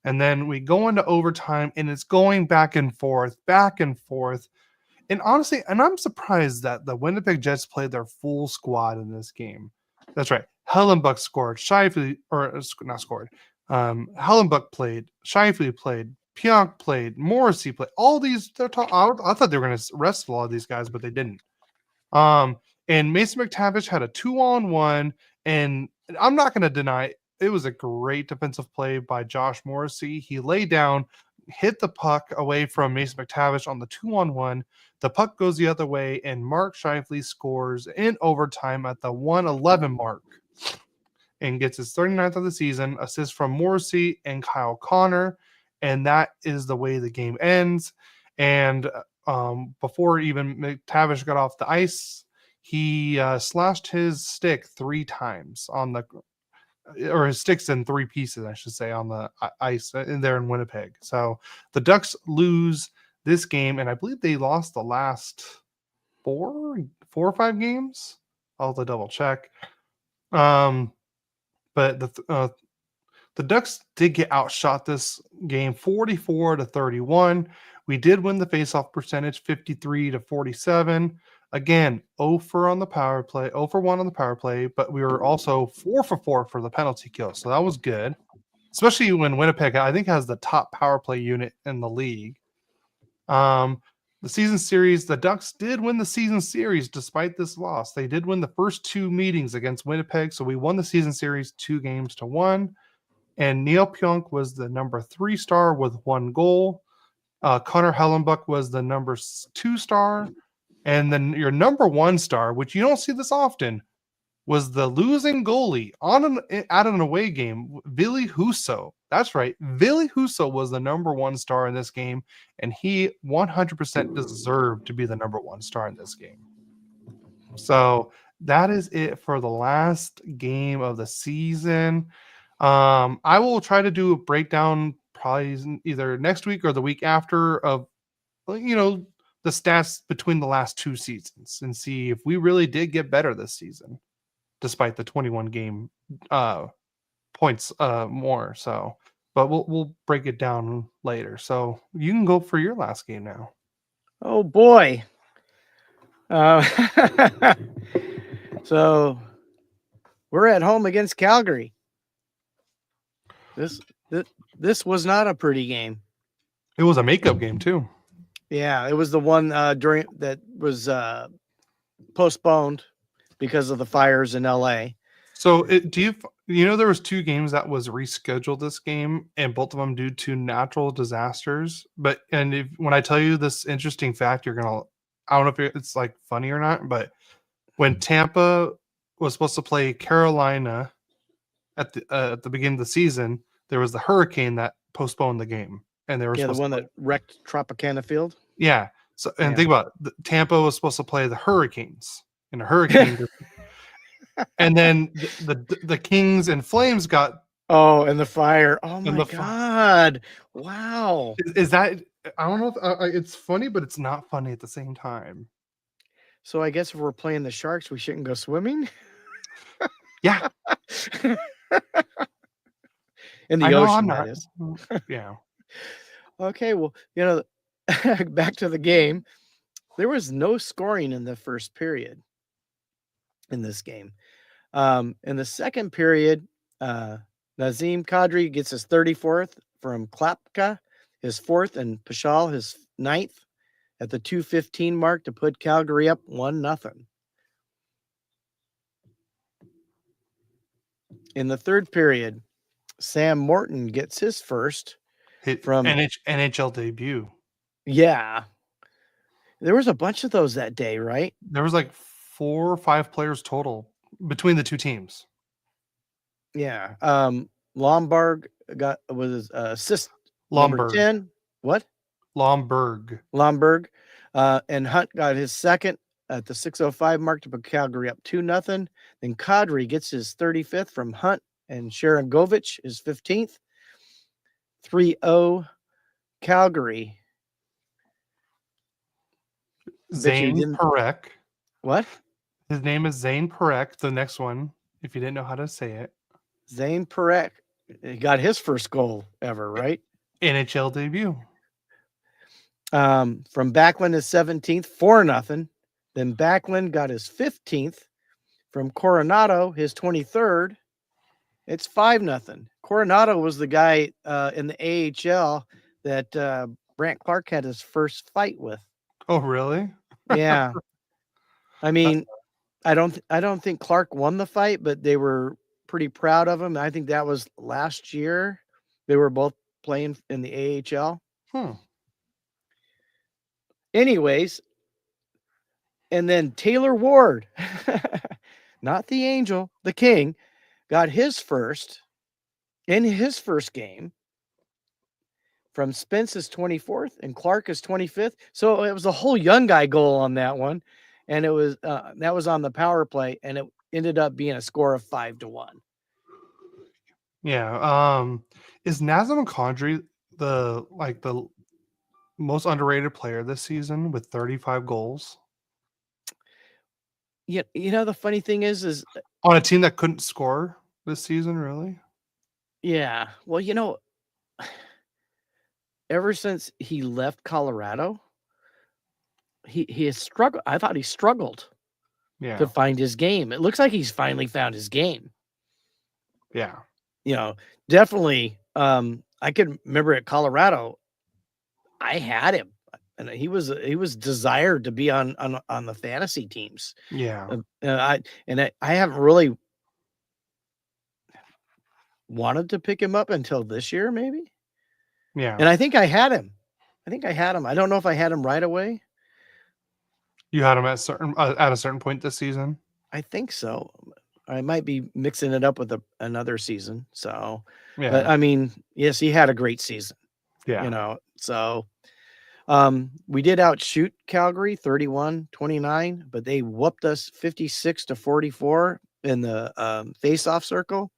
And then we go into overtime, and it's going back and forth. And honestly, I'm surprised that the Winnipeg Jets played their full squad in this game. That's right. Hellenbuck scored. Scheifele, or not scored. Hellenbuck played. Scheifele played. Pionk played. Morrissey played. All these, I thought they were going to rest a lot of these guys, but they didn't. And Mason McTavish had a 2-on-1, and I'm not going to deny it was a great defensive play by Josh Morrissey. He lay down, hit the puck away from Mason McTavish on the 2-on-1. The puck goes the other way, and Mark Scheifele scores in overtime at the 1:11 mark and gets his 39th of the season, assist from Morrissey and Kyle Connor, and that is the way the game ends. And before even McTavish got off the ice, he slashed his stick 3 times on the or his sticks in 3 pieces, I should say, on the ice in there in Winnipeg. So the Ducks lose this game, and I believe they lost the last 4 or 5 games. I'll have to double check. But the Ducks did get outshot this game 44-31. We did win the faceoff percentage 53-47. Again, 0-for on the power play, 0-for-1 on the power play, but we were also 4-for-4 for the penalty kill. So that was good, especially when Winnipeg, I think, has the top power play unit in the league. The season series, the Ducks did win the season series despite this loss. They did win the first 2 meetings against Winnipeg, so we won the season series 2-1. And Neil Pionk was the number 3 star with 1 goal. Connor Hellenbuck was the number 2 star. And then your number 1 star, which you don't see this often, was the losing goalie at an away game, Ville Husso. That's right. Ville Husso was the number 1 star in this game, and he 100% deserved to be the number 1 star in this game. So that is it for the last game of the season. I will try to do a breakdown probably either next week or the week after of, the stats between the last 2 seasons and see if we really did get better this season, despite the 21 game points more. So, but we'll break it down later. So you can go for your last game now. Oh boy. So we're at home against Calgary. This was not a pretty game. It was a makeup game too. Yeah, it was the one during that was postponed because of the fires in LA. So there was 2 games that was rescheduled this game, and both of them due to natural disasters. When I tell you this interesting fact, I don't know if it's like funny or not, but when Tampa was supposed to play Carolina at the beginning of the season, there was the hurricane that postponed the game, and they were The supposed one to that wrecked Tropicana Field. yeah. So Yeah. think about it. Tampa was supposed to play the Hurricanes in a hurricane. And then the Kings and Flames got and the fire. Oh in my God! Wow. Is that? I don't know if it's funny, but it's not funny at the same time. So I guess if we're playing the Sharks, we shouldn't go swimming. Yeah. In the ocean, that is. Yeah. Okay. Well, back to the game. There was no scoring in the first period in this game. In the second period, Nazem Kadri gets his 34th from Klapka, his 4th, and Pashal his 9th at the 2:15 mark to put Calgary up 1-0. In the third period, Sam Morton gets his first from NHL debut. Yeah. There was a bunch of those that day, right? There was like 4 or 5 players total between the 2 teams. Yeah. Lombard was his assist Lombard. Number 10. What? Lombard. And Hunt got his second at the 6:05 mark to put Calgary up 2-0. Then Kadri gets his 35th from Hunt and Sharon Govich his 15th. 3-0 Calgary. Zane Perek. What? His name is Zane Perek. The next one, if you didn't know how to say it. Zane Perek. He got his first goal ever, right? NHL debut. From Backlund his 17th, 4-0. Then Backlund got his 15th from Coronado, his 23rd. It's 5-0. Coronado was the guy in the AHL that Brant Clark had his first fight with. Oh, really? Yeah. I mean, I don't think Clark won the fight, but they were pretty proud of him. I think that was last year. They were both playing in the AHL. Anyways, and then Taylor Ward, not the Angel, the King, got his first in his first game from Spence's 24th and Clark is 25th. So it was a whole young guy goal on that one. And it was that was on the power play, and it ended up being a score of 5-1. Yeah. Is Nazem Kadri the most underrated player this season with 35 goals? Yeah, the funny thing is on a team that couldn't score this season, really? Yeah. Well, ever since he left Colorado, he has struggled. I thought he struggled to find his game. It looks like he's finally found his game. Yeah. Definitely. I can remember at Colorado, I had him, and he was desired to be on the fantasy teams. Yeah. I haven't really wanted to pick him up until this year, maybe. Yeah. And I think I had him. I don't know if I had him right away. You had him at a certain point this season? I think so. I might be mixing it up with another season. So, yeah. But I mean, yes, he had a great season. Yeah. So we did outshoot Calgary 31-29, but they whooped us 56-44 in the face-off circle.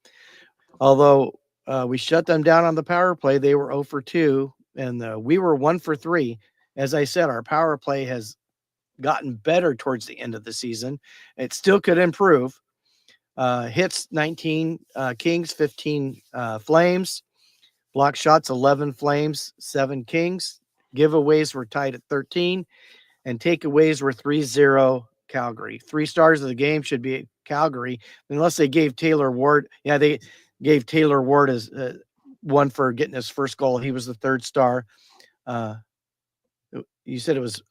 Although we shut them down on the power play, they were 0 for 2, and we were 1 for 3. As I said, our power play has gotten better towards the end of the season. It still could improve. Hits 19 Kings, 15 Flames. Block shots 11 Flames, 7 Kings. Giveaways were tied at 13, and takeaways were 3-0 Calgary. 3 stars of the game should be Calgary, unless they gave Taylor Ward. Yeah, they gave Taylor Ward as one for getting his first goal. He was the 3rd star. You said it was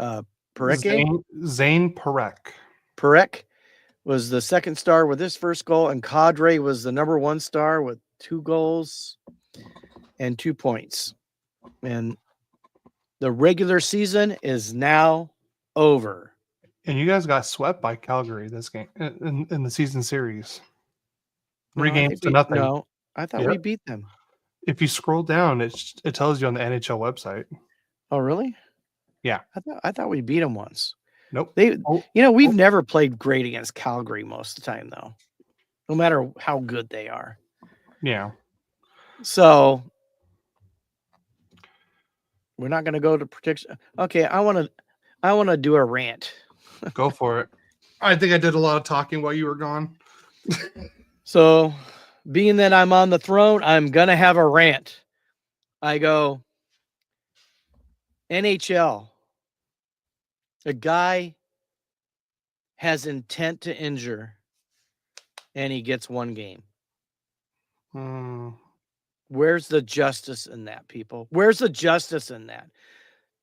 Perek? Zane Perek. Perek. was the second star with his first goal, and Cadre was the number 1 star with 2 goals and 2 points. And the regular season is now over. And you guys got swept by Calgary this game in the season series. 3 games to nothing. No, I thought we beat them. If you scroll down, it tells you on the NHL website. Oh, really? Yeah. I thought we beat them once. Nope. We've never played great against Calgary most of the time, though, no matter how good they are. Yeah. So we're not going to go to prediction. Okay, I want to do a rant. Go for it. I think I did a lot of talking while you were gone. So, being that I'm on the throne, I'm going to have a rant. I go, NHL, a guy has intent to injure, and he gets 1 game. Where's the justice in that, people? Where's the justice in that?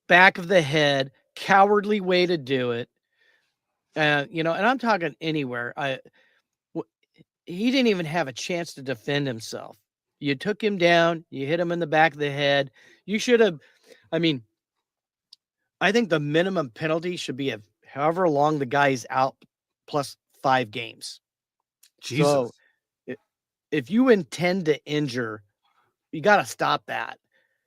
Back of the head, cowardly way to do it. And I'm talking anywhere. He didn't even have a chance to defend himself. You took him down. You hit him in the back of the head. You should have. I mean, I think the minimum penalty should be however long the guy's out plus 5 games. Jesus. So if you intend to injure, you got to stop that,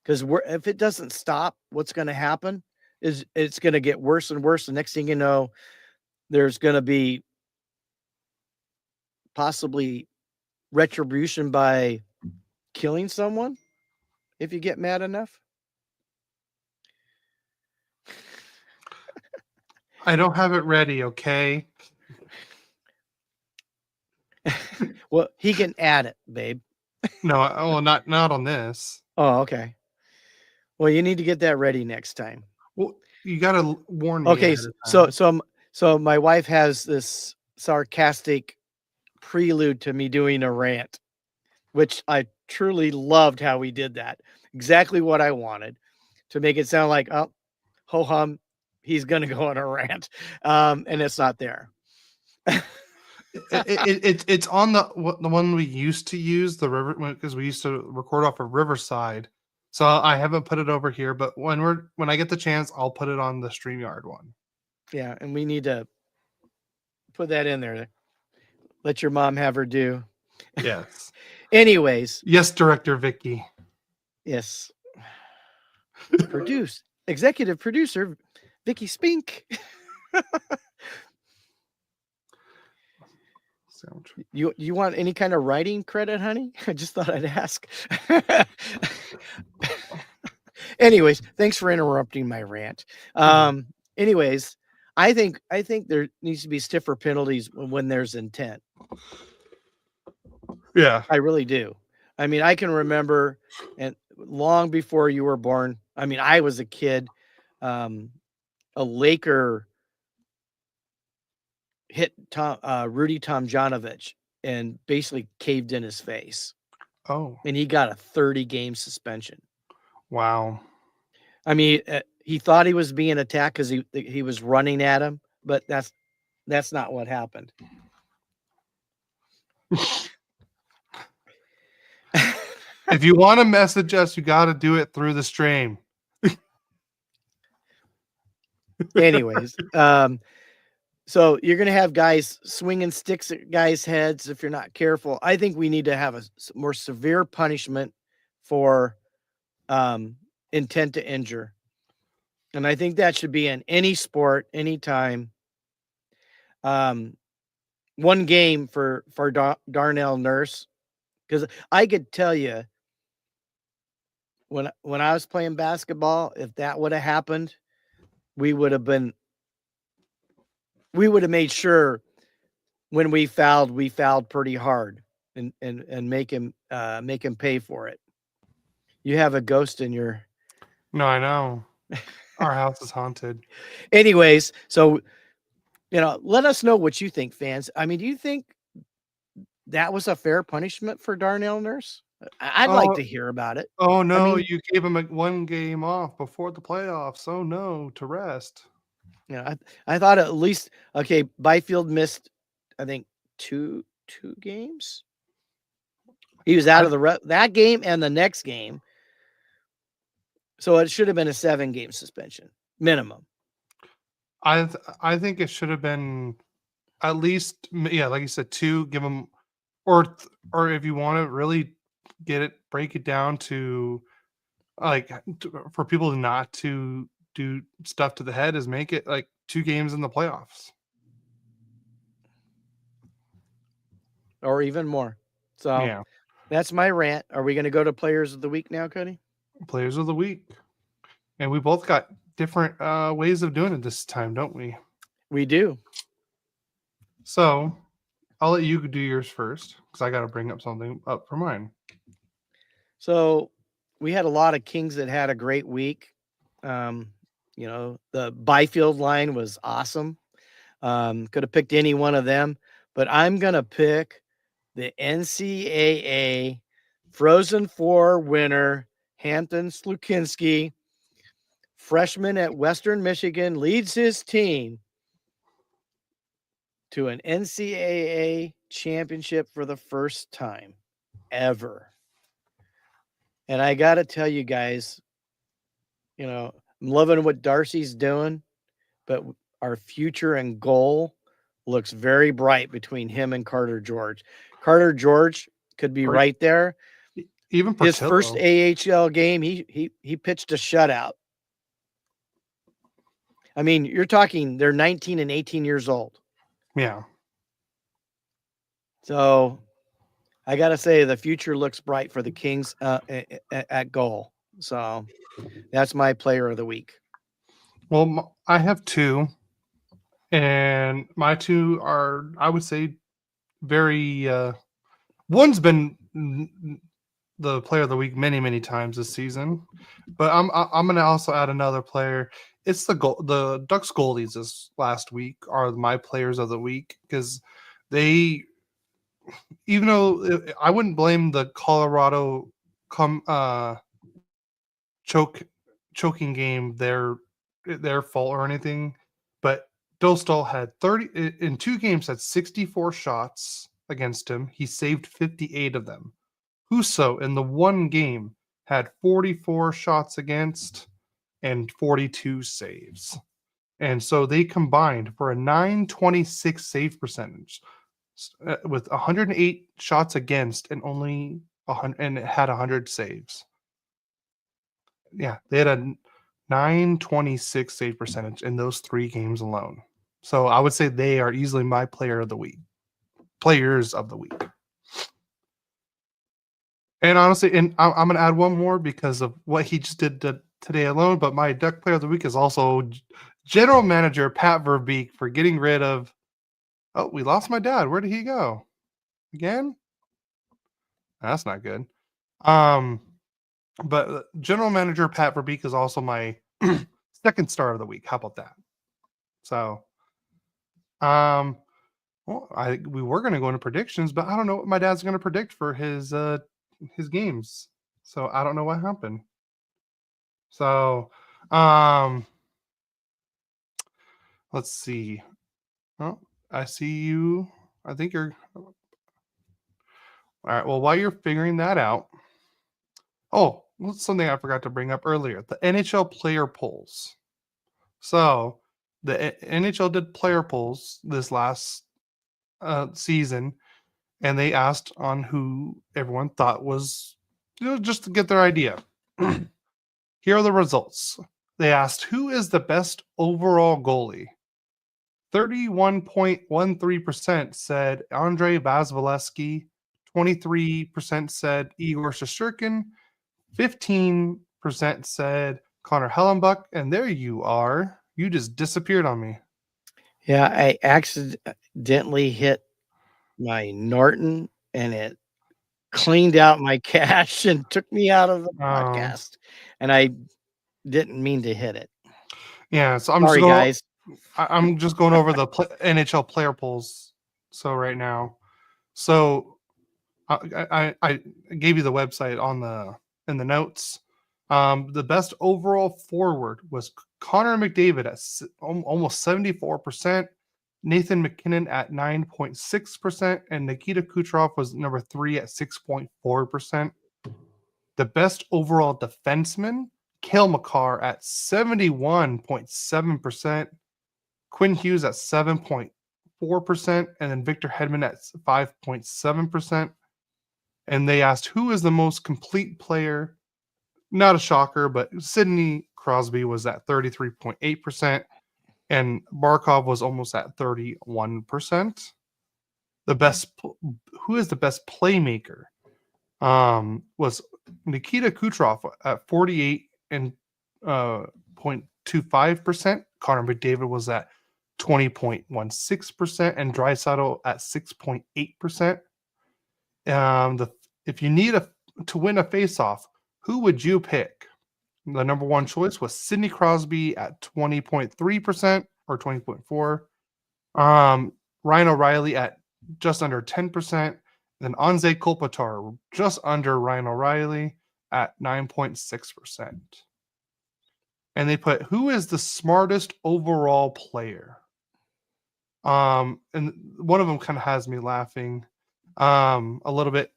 because if it doesn't stop, what's going to happen is it's going to get worse and worse. The next thing you know, there's going to be possibly retribution by killing someone if you get mad enough. I don't have it ready, okay? Well, he can add it, babe. No, not on this. Oh, okay. Well, you need to get that ready next time. Well, you got to warn me. Okay, so my wife has this sarcastic prelude to me doing a rant, which I truly loved how we did that. Exactly what I wanted, to make it sound like, oh, ho hum, he's gonna go on a rant, and it's not there. It's on the one we used to use, the river, because we used to record off of Riverside. So I haven't put it over here, but when I get the chance, I'll put it on the StreamYard one. Yeah, and we need to put that in there. Let your mom have her due. Yes. Anyways. Yes, Director Vicky. Yes. Executive producer Vicky Spink. You want any kind of writing credit, honey? I just thought I'd ask. Anyways, thanks for interrupting my rant. Anyways, I think there needs to be stiffer penalties when there's intent. Yeah, I really do. I mean, I can remember, and long before you were born, I mean, I was a kid, a Laker hit Rudy Tomjanovich and basically caved in his face. Oh. And he got a 30-game suspension. Wow. I mean, he thought he was being attacked because he was running at him, but that's not what happened. If you want to message us, you got to do it through the stream. Anyways, so you're going to have guys swinging sticks at guys' heads if you're not careful. I think we need to have a more severe punishment for intent to injure. And I think that should be in any sport, anytime. 1 game for Darnell Nurse, because I could tell you when I was playing basketball, if that would have happened, we would have made sure when we fouled pretty hard and make him pay for it. You have a ghost in your. No, I know. Our house is haunted. Anyways, so let us know what you think, fans. I mean, do you think that was a fair punishment for Darnell Nurse? I'd like to hear about it. Oh no, you gave him 1 game off before the playoffs. Oh no, to rest. I thought at least, okay, Byfield missed I think two games. He was out of that game and the next game. So it should have been a 7-game suspension minimum. I think it should have been at least, yeah, like you said, 2. Give him, or if you want to really break it down to like for people not to do stuff to the head, is make it like 2 games in the playoffs, or even more. So yeah. That's my rant. Are we going to go to players of the week now, Cody? Players of the week, and we both got different ways of doing it this time, don't we? We do. So I'll let you do yours first because I got to bring up something up for mine. So we had a lot of Kings that had a great week. The Byfield line was awesome. Could have picked any one of them, but I'm going to pick the NCAA Frozen Four winner, Hampton Slukinski, freshman at Western Michigan, leads his team to an NCAA championship for the first time ever. And I got to tell you guys, I'm loving what Darcy's doing, but our future and goal looks very bright between him and Carter George. Carter George could be right there. Even his first AHL game, he pitched a shutout. I mean, you're talking they're 19 and 18 years old. Yeah. So I got to say the future looks bright for the Kings at goal. So that's my player of the week. Well, I have 2, and my 2 are, I would say, very. One's been the player of the week many times this season, but I'm going to also add another player. It's the Ducks goalies this last week are my players of the week because they, even though I wouldn't blame the Colorado choking game their fault or anything, but Dostal had 30 in 2 games, had 64 shots against him. He saved 58 of them. Husso in the 1 game had 44 shots against and 42 saves. And so they combined for a .926 save percentage with 108 shots against and only 100, and it had 100 saves. Yeah, they had a .926 save percentage in those 3 games alone. So I would say they are easily my players of the week. And honestly, and I'm going to add one more because of what he just did today alone. But my Duck player of the week is also general manager Pat Verbeek for getting rid of. Oh, we lost my dad. Where did he go? Again? That's not good. But general manager Pat Verbeek is also my second star of the week. How about that? So, well, we were going to go into predictions, but I don't know what my dad's going to predict for his games. So I don't know what happened. So, let's see. Oh, I see you. I think you're. All right. Well, while you're figuring that out, something I forgot to bring up earlier: the NHL player polls. So, the NHL did player polls this last season, and they asked on who everyone thought was, just to get their idea. Here are the results. They asked, who is the best overall goalie? 31.13% said Andrei Vasilevsky. 23% said Igor Shesterkin. 15% said Connor Hellenbuck. And there you are. You just disappeared on me. Yeah, I accidentally hit my Norton and it cleaned out my cache and took me out of the podcast. And I didn't mean to hit it. Yeah, so I'm just going over the NHL player polls. So right now, so I gave you the website in the notes. The best overall forward was Connor McDavid at almost 74%. Nathan McKinnon at 9.6%, and Nikita Kucherov was number 3 at 6.4%. The best overall defenseman, Cale Makar at 71.7%, Quinn Hughes at 7.4%, and then Victor Hedman at 5.7%. And they asked who is the most complete player. Not a shocker, but Sidney Crosby was at 33.8%, and Barkov was almost at 31%. Who is the best playmaker? Was Nikita Kucherov at 48.25%. Connor McDavid was at 20.16%, and Draisaitl at 6.8%. If you need to win a faceoff, who would you pick? The number one choice was Sidney Crosby at 20.3% or 20.4%. Ryan O'Reilly at just under 10%. Then Anze Kopitar just under Ryan O'Reilly at 9.6%. And they put, who is the smartest overall player? And one of them kind of has me laughing a little bit.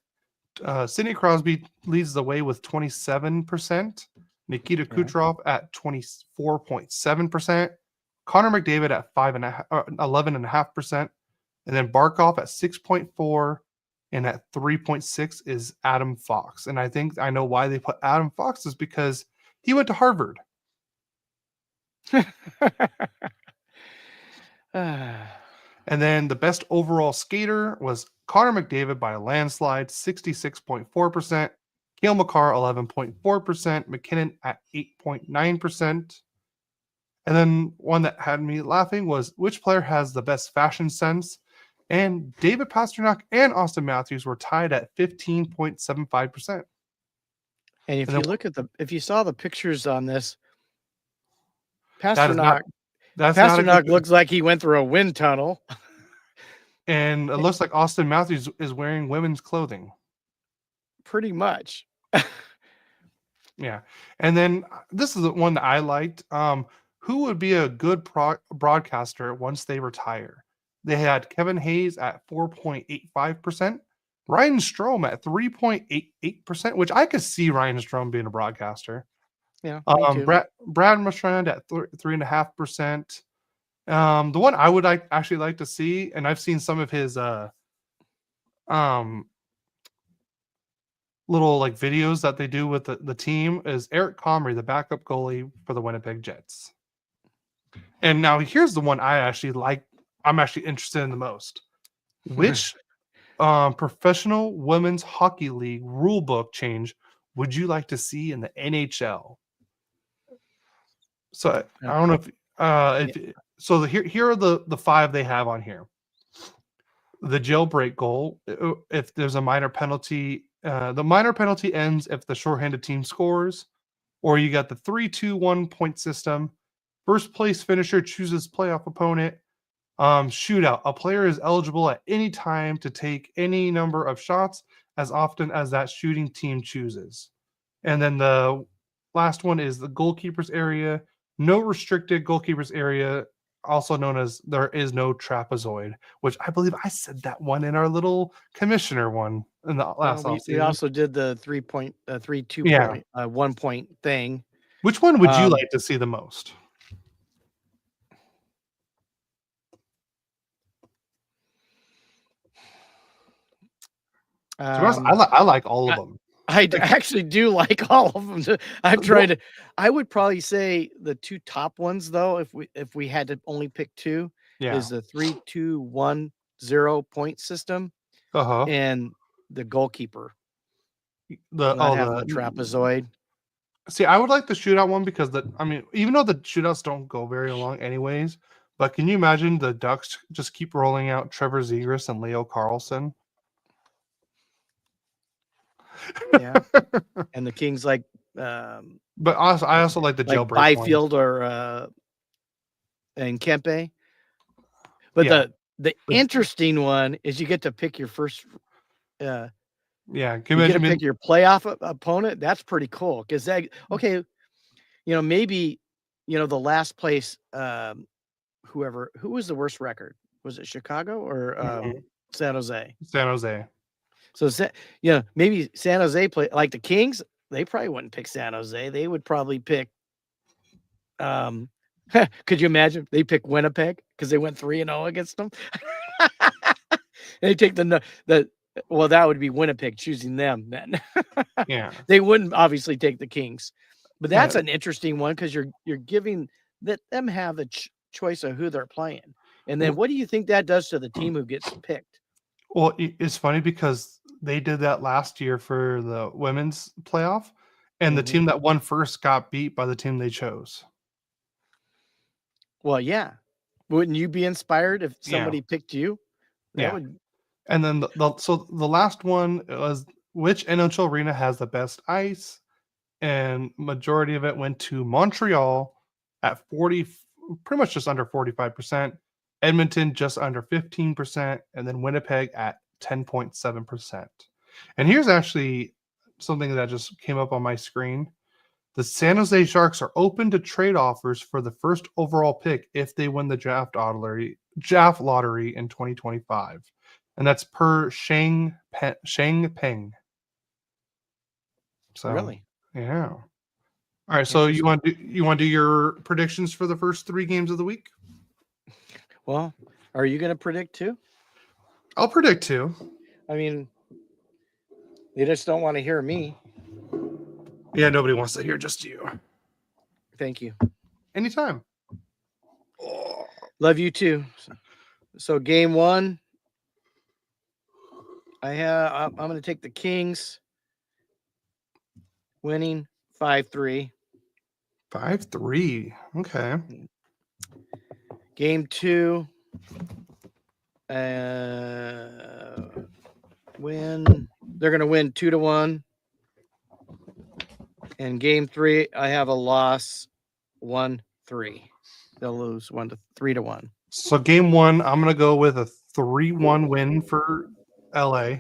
Sidney Crosby leads the way with 27%. Nikita Kucherov at 24.7%. Connor McDavid at 11.5%. And then Barkov at 6.4%. And at 3.6% is Adam Fox. And I think I know why they put Adam Fox is because he went to Harvard. And then the best overall skater was Connor McDavid by a landslide, 66.4%. Cale Makar, 11.4%. McKinnon at 8.9%. And then one that had me laughing was which player has the best fashion sense? And David Pastrnak and Austin Matthews were tied at 15.75%. And if you saw the pictures on this, Pastrnak looks like he went through a wind tunnel. And it looks like Austin Matthews is wearing women's clothing. Pretty much. Yeah. And then this is the one that I liked. Who would be a good broadcaster once they retire? They had Kevin Hayes at 4.85%, Ryan Strome at 3.88%, which I could see Ryan Strome being a broadcaster. Yeah. Brad Marchand at 3.5%. The one I would actually like to see, and I've seen some of his little like videos that they do with the team, is Eric Comrie, the backup goalie for the Winnipeg Jets. And now here's the one I actually like. I'm actually interested in the most. Which professional women's hockey league rule book change would you like to see in the NHL? So I don't know here are the 5 they have on here. The jailbreak goal, if there's a minor penalty, the minor penalty ends if the shorthanded team scores, or you got the 3-2-1 point system. First place finisher chooses playoff opponent. Shootout. A player is eligible at any time to take any number of shots as often as that shooting team chooses. And then the last one is the goalkeeper's area. No restricted goalkeeper's area, also known as there is no trapezoid, which I believe I said that one in our little commissioner one in the last offseason. We also did the 1 point thing. Which one would you like to see the most? I like all of them. I actually do like all of them. I would probably say the 2 top ones, though, if we had to only pick 2, is the 3-2-1-0 point system and the goalkeeper. The trapezoid. See, I would like the shootout one because even though the shootouts don't go very long anyways, but can you imagine the Ducks just keep rolling out Trevor Zegras and Leo Carlson? Yeah. And the Kings but I also like the jailbreak Byfield one. And Kempe. But the interesting one is you get to pick your first pick your playoff opponent. That's pretty cool because maybe the last place who was the worst record? was it Chicago or Mhm. San Jose? San Jose. So maybe San Jose play like the Kings. They probably wouldn't pick San Jose. They would probably pick. Could you imagine if they pick Winnipeg because they went 3-0 against them? They take the well, that would be Winnipeg choosing them then. Yeah. They wouldn't obviously take the Kings, but that's Yeah. an interesting one because you're giving them have a choice of who they're playing, and then what do you think that does to the team who gets picked? Well, it's funny because they did that last year for the women's playoff, and the Mhm. team that won first got beat by the team they chose. Well, yeah, wouldn't you be inspired if Yeah. somebody picked you? That Yeah. would. And then the last one was which NHL arena has the best ice, and majority of it went to Montreal at 40, pretty much just under 45%, Edmonton just under 15%, and then Winnipeg at 10.7%. And here's actually something that just came up on my screen. The San Jose Sharks are open to trade offers for the first overall pick if they win the draft lottery in 2025. And that's per Shang Peng. So, Really? yeah. All right, so you Interesting. want to do your predictions for the first 3 games of the week? Well, are you going to predict too? I'll predict 2. I mean, they just don't want to hear me. Yeah, nobody wants to hear just you. Thank you. Anytime. Love you too. So game 1, I'm going to take the Kings winning 5-3. 5-3. Okay. Game 2, win. They're going to win 2-1. And game 3, I have a loss 1-3. They'll lose 3-1. So game 1, I'm going to go with a 3-1 win for LA.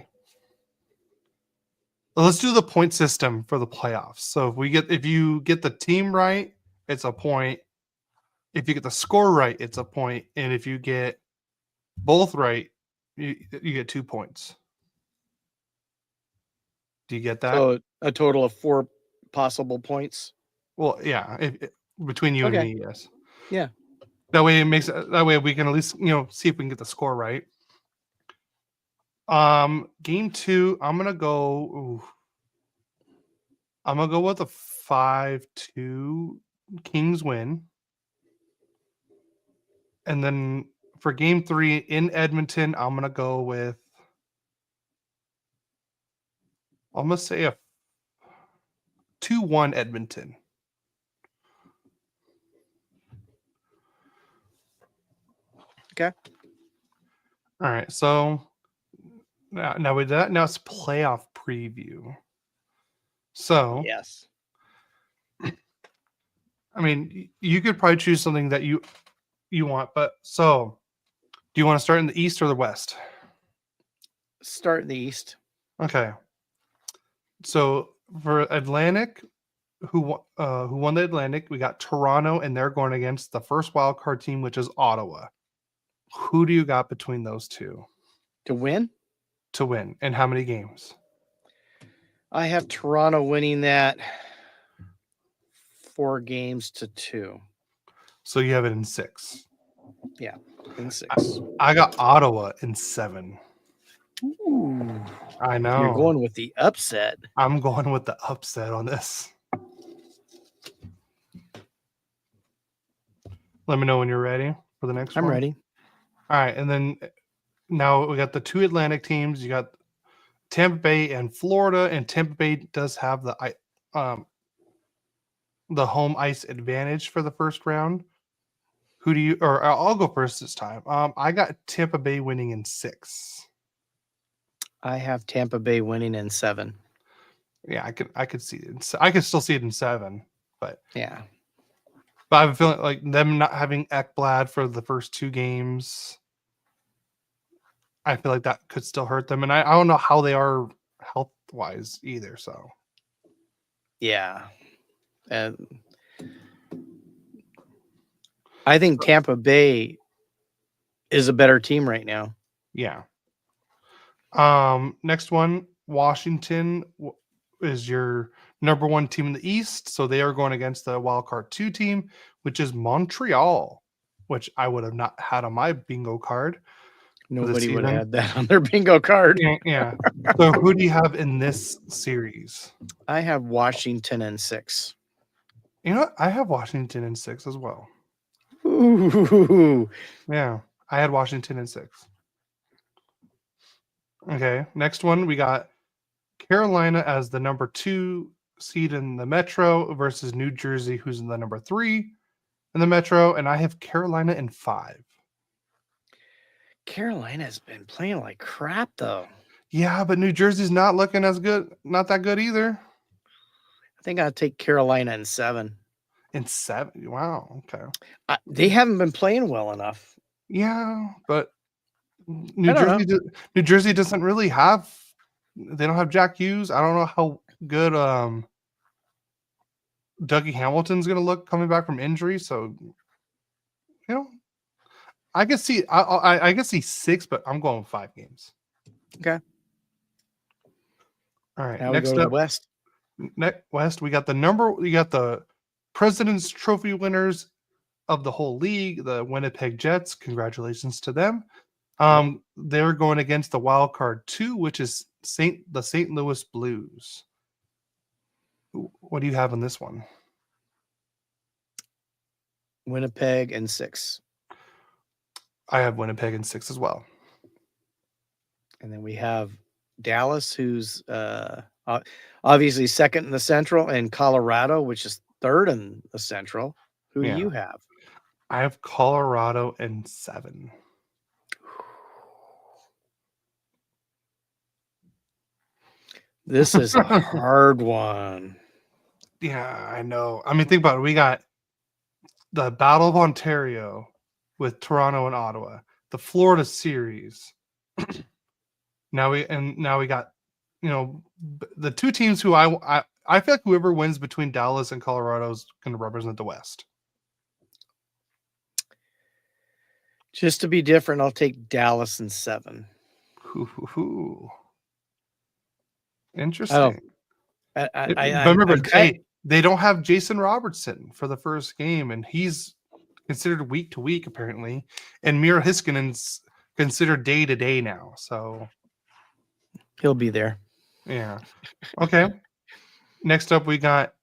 Let's do the point system for the playoffs. So if you get the team right, it's a point. If you get the score right, it's a point. And if you get both right, you get 2 points. Do you get that? So a total of 4 possible points. Well, yeah, between you and me, yes. Yeah. That way we can at least, see if we can get the score right. Game 2, I'm gonna go with a 5-2 Kings win. And then for game 3 in Edmonton, I'm gonna go with say a 2-1 Edmonton. Okay. All right, so now with that, now it's playoff preview. So yes, I mean, you could probably choose something that you want, but so do you want to start in the East or the West? Start in the East. Okay. So for Atlantic, who won the Atlantic, we got Toronto, and they're going against the first wild card team, which is Ottawa. Who do you got between those two? To win? To win. And how many games? I have Toronto winning that 4-2. So you have it in 6. Yeah, in 6. I got Ottawa in 7. Ooh. I know. You're going with the upset. I'm going with the upset on this. Let me know when you're ready for the next one. I'm ready. All right, and then now we got the 2 Atlantic teams. You got Tampa Bay and Florida, and Tampa Bay does have the home ice advantage for the first round. Who do you? Or I'll go first this time. I got Tampa Bay winning in 6. I have Tampa Bay winning in 7. Yeah, I could see it. I could still see it in 7, but yeah. But I have a feeling like them not having Ekblad for the first 2 games, I feel like that could still hurt them. And I don't know how they are health wise either. So yeah, and I think Tampa Bay is a better team right now. Yeah. Next one, Washington is your number 1 team in the East, so they are going against the wild card 2 team, which is Montreal, which I would have not had on my bingo card. Nobody would have had that on their bingo card. Yeah. So who do you have in this series? I have Washington in 6. You know what? I have Washington in 6 as well. Ooh. Yeah, I had Washington in 6. Okay, next one, we got Carolina as the number 2 seed in the Metro versus New Jersey, who's in the number 3 in the Metro, and I have Carolina in 5. Carolina's been playing like crap, though. Yeah, but New Jersey's not looking as good, not that good either. I think I'll take Carolina in 7. In 7? Wow, okay. They haven't been playing well enough. Yeah, but New Jersey doesn't really have. They don't have Jack Hughes. I don't know how good Dougie Hamilton's going to look coming back from injury. So, you know, I can see. I can see 6, but I'm going 5 games. Okay. All right. Now Next we go to up, the West. West. We got the President's Trophy winners of the whole league, the Winnipeg Jets. Congratulations to them. They're going against the wild card 2, which is the St. Louis Blues. What do you have on this one? Winnipeg in 6. I have Winnipeg in 6 as well. And then we have Dallas, who's obviously second in the Central, and Colorado, which is third in the Central. Who do you have? I have Colorado in 7. This is a hard one. Yeah, I know. I mean, think about it. We got the Battle of Ontario with Toronto and Ottawa, the Florida series. now we got, the 2 teams who I feel like whoever wins between Dallas and Colorado is going to represent the West. Just to be different, I'll take Dallas in 7. Interesting. I remember, they don't have Jason Robertson for the first game, and he's considered week to week apparently, and Miro Hiskinen's considered day to day now. So he'll be there. Yeah. Okay. Next up, we got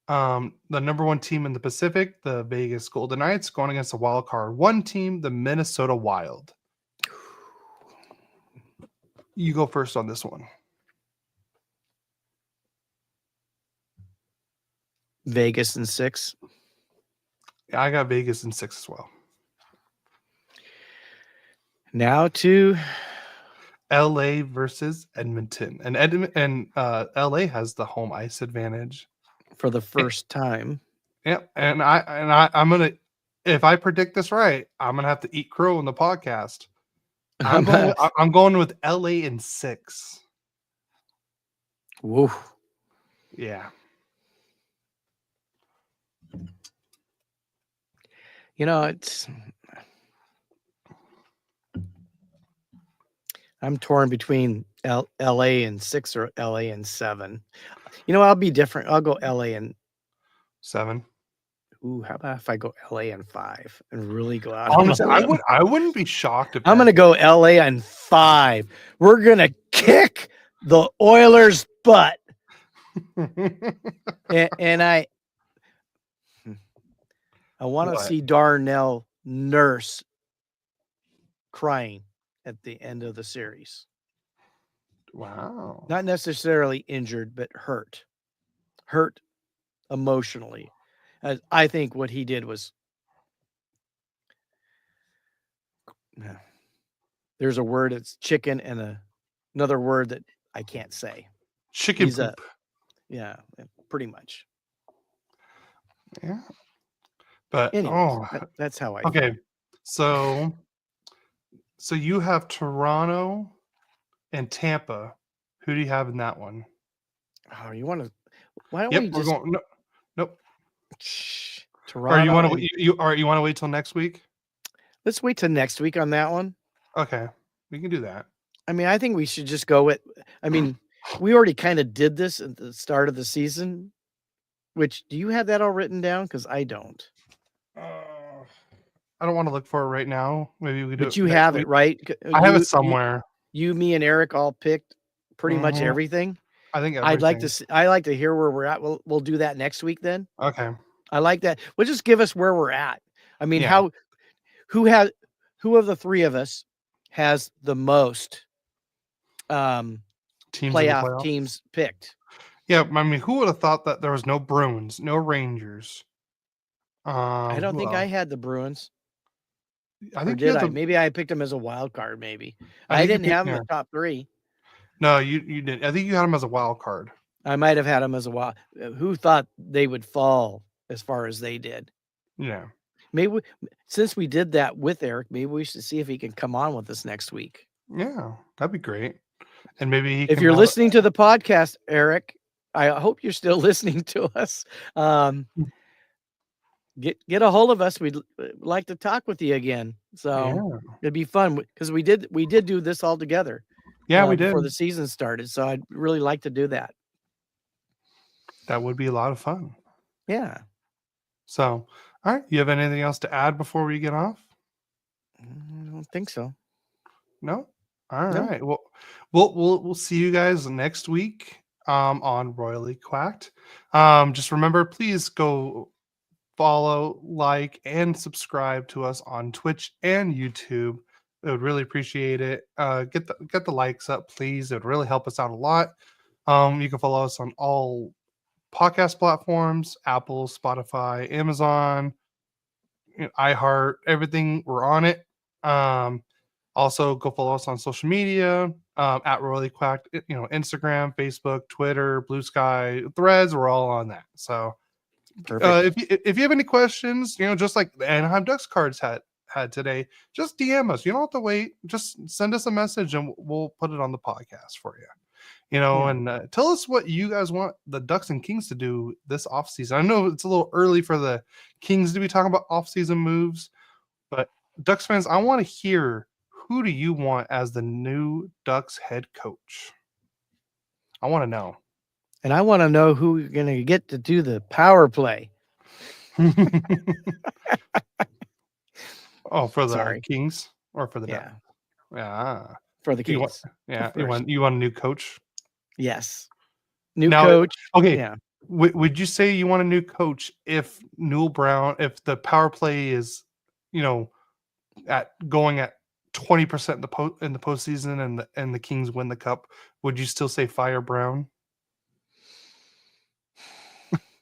the number 1 team in the Pacific, the Vegas Golden Knights, going against the wild card 1 team, the Minnesota Wild. You go first on this one. Vegas in 6. Yeah, I got Vegas in 6 as well. Now to LA versus Edmonton, and LA has the home ice advantage for the first time. Yep, and I'm gonna, if I predict this right, I'm gonna have to eat crow in the podcast. I'm going with LA in 6. Woo. Yeah. I'm torn between LA in 6 or LA in 7. I'll be different. I'll go LA in 7. Ooh, how about if I go LA in 5 and really go out? Honestly, I wouldn't be shocked if I'm going to go LA in 5. We're going to kick the Oilers' butt. and I want to see Darnell Nurse crying at the end of the series. Wow. Not necessarily injured, but hurt emotionally. I think what he did was, there's a word, it's chicken, and another word that I can't say. Chicken poop. Yeah, pretty much. Yeah. But anyways, that's how I feel. So you have Toronto and Tampa. Who do you have in that one? Oh, you want to? Why don't we just? Nope. Toronto. Or you want to wait till next week? Let's wait till next week on that one. Okay, we can do that. I mean, I think we should just go with. I mean, we already kind of did this at the start of the season. Which, do you have that all written down? Because I don't. I don't want to look for it right now. Maybe we do. But you have it, right? I have it somewhere. You, me, and Eric all picked pretty much everything. I think everything. I'd like to hear where we're at. We'll do that next week then. Okay. I like that. Well, just give us where we're at. I mean, who of the three of us has the most playoff teams picked? Yeah, I mean, who would have thought that there was no Bruins, no Rangers? I don't think I had the Bruins. I think maybe I picked them as a wild card. Maybe I didn't have them in the top three. No, you didn't. I think you had them as a wild card. I might have had them as a wild. Who thought they would fall as far as they did? Yeah. Maybe since we did that with Eric, maybe we should see if he can come on with us next week. Yeah, that'd be great. And maybe if you're listening to the podcast, Eric, I hope you're still listening to us. Get a hold of us. We'd like to talk with you again. So it'd be fun because we did do this all together. Yeah, we did before the season started. So I'd really like to do that. That would be a lot of fun. Yeah. So, all right. You have anything else to add before we get off? I don't think so. No. All right. Well, we'll see you guys next week on Royally Quacked. Just remember, please go follow, like, and subscribe to us on Twitch and YouTube. I would really appreciate it. Get the likes up, please. It would really help us out a lot. You can follow us on all podcast platforms: Apple, Spotify, Amazon, iHeart, everything. We're on it. Also, go follow us on social media at Royally Quacked. Instagram, Facebook, Twitter, Blue Sky, Threads. We're all on that. So, if you have any questions, just like the Anaheim Ducks cards had today, just DM us. You don't have to wait. Just send us a message and we'll put it on the podcast for you. And tell us what you guys want the Ducks and Kings to do this offseason. I know it's a little early for the Kings to be talking about offseason moves, but Ducks fans, I want to hear, who do you want as the new Ducks head coach? I want to know. And I want to know who you're going to get to do the power play. Oh, for the Kings or for the Ducks? Yeah. For the Kings. You want a new coach? Yes. New coach. Okay. Yeah. Would you say you want a new coach if Newell Brown, if the power play is, going at 20% in the postseason and the Kings win the cup? Would you still say fire Brown?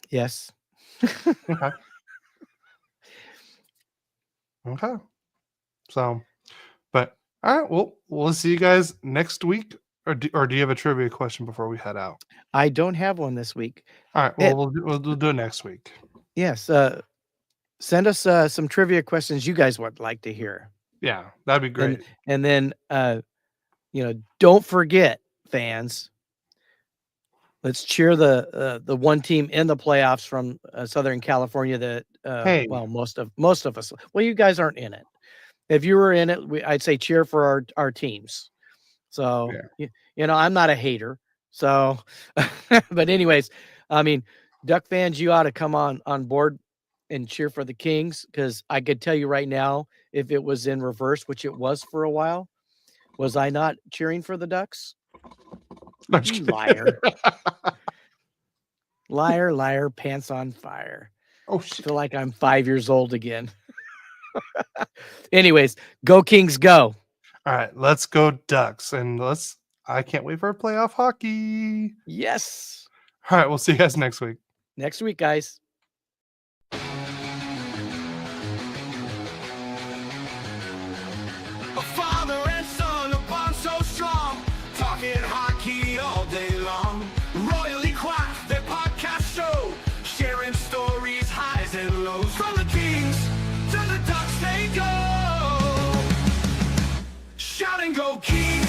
Yes. Okay. So, but all right. Well, we'll see you guys next week. Or do you have a trivia question before we head out? I don't have one this week. All right. Well, we'll do it next week. Yes. Send us some trivia questions you guys would like to hear. Yeah, that'd be great. And then, don't forget, fans. Let's cheer the one team in the playoffs from Southern California that well, most of us. Well, you guys aren't in it. If you were in it, I'd say cheer for our teams. So I'm not a hater. So, but anyways, I mean, Duck fans, you ought to come on board and cheer for the Kings, because I could tell you right now, if it was in reverse, which it was for a while, was I not cheering for the Ducks? You liar. Liar, pants on fire. Oh, shit. I feel like I'm 5 years old again. Anyways, go Kings, go. All right, let's go Ducks. And I can't wait for playoff hockey. Yes. All right, we'll see you guys next week. Next week, guys. A father and son, a bond so strong, talking hockey all day long. Royally Quacked, their podcast show, sharing stories, highs and lows. From the Kings to the Ducks they go, shout and go Kings.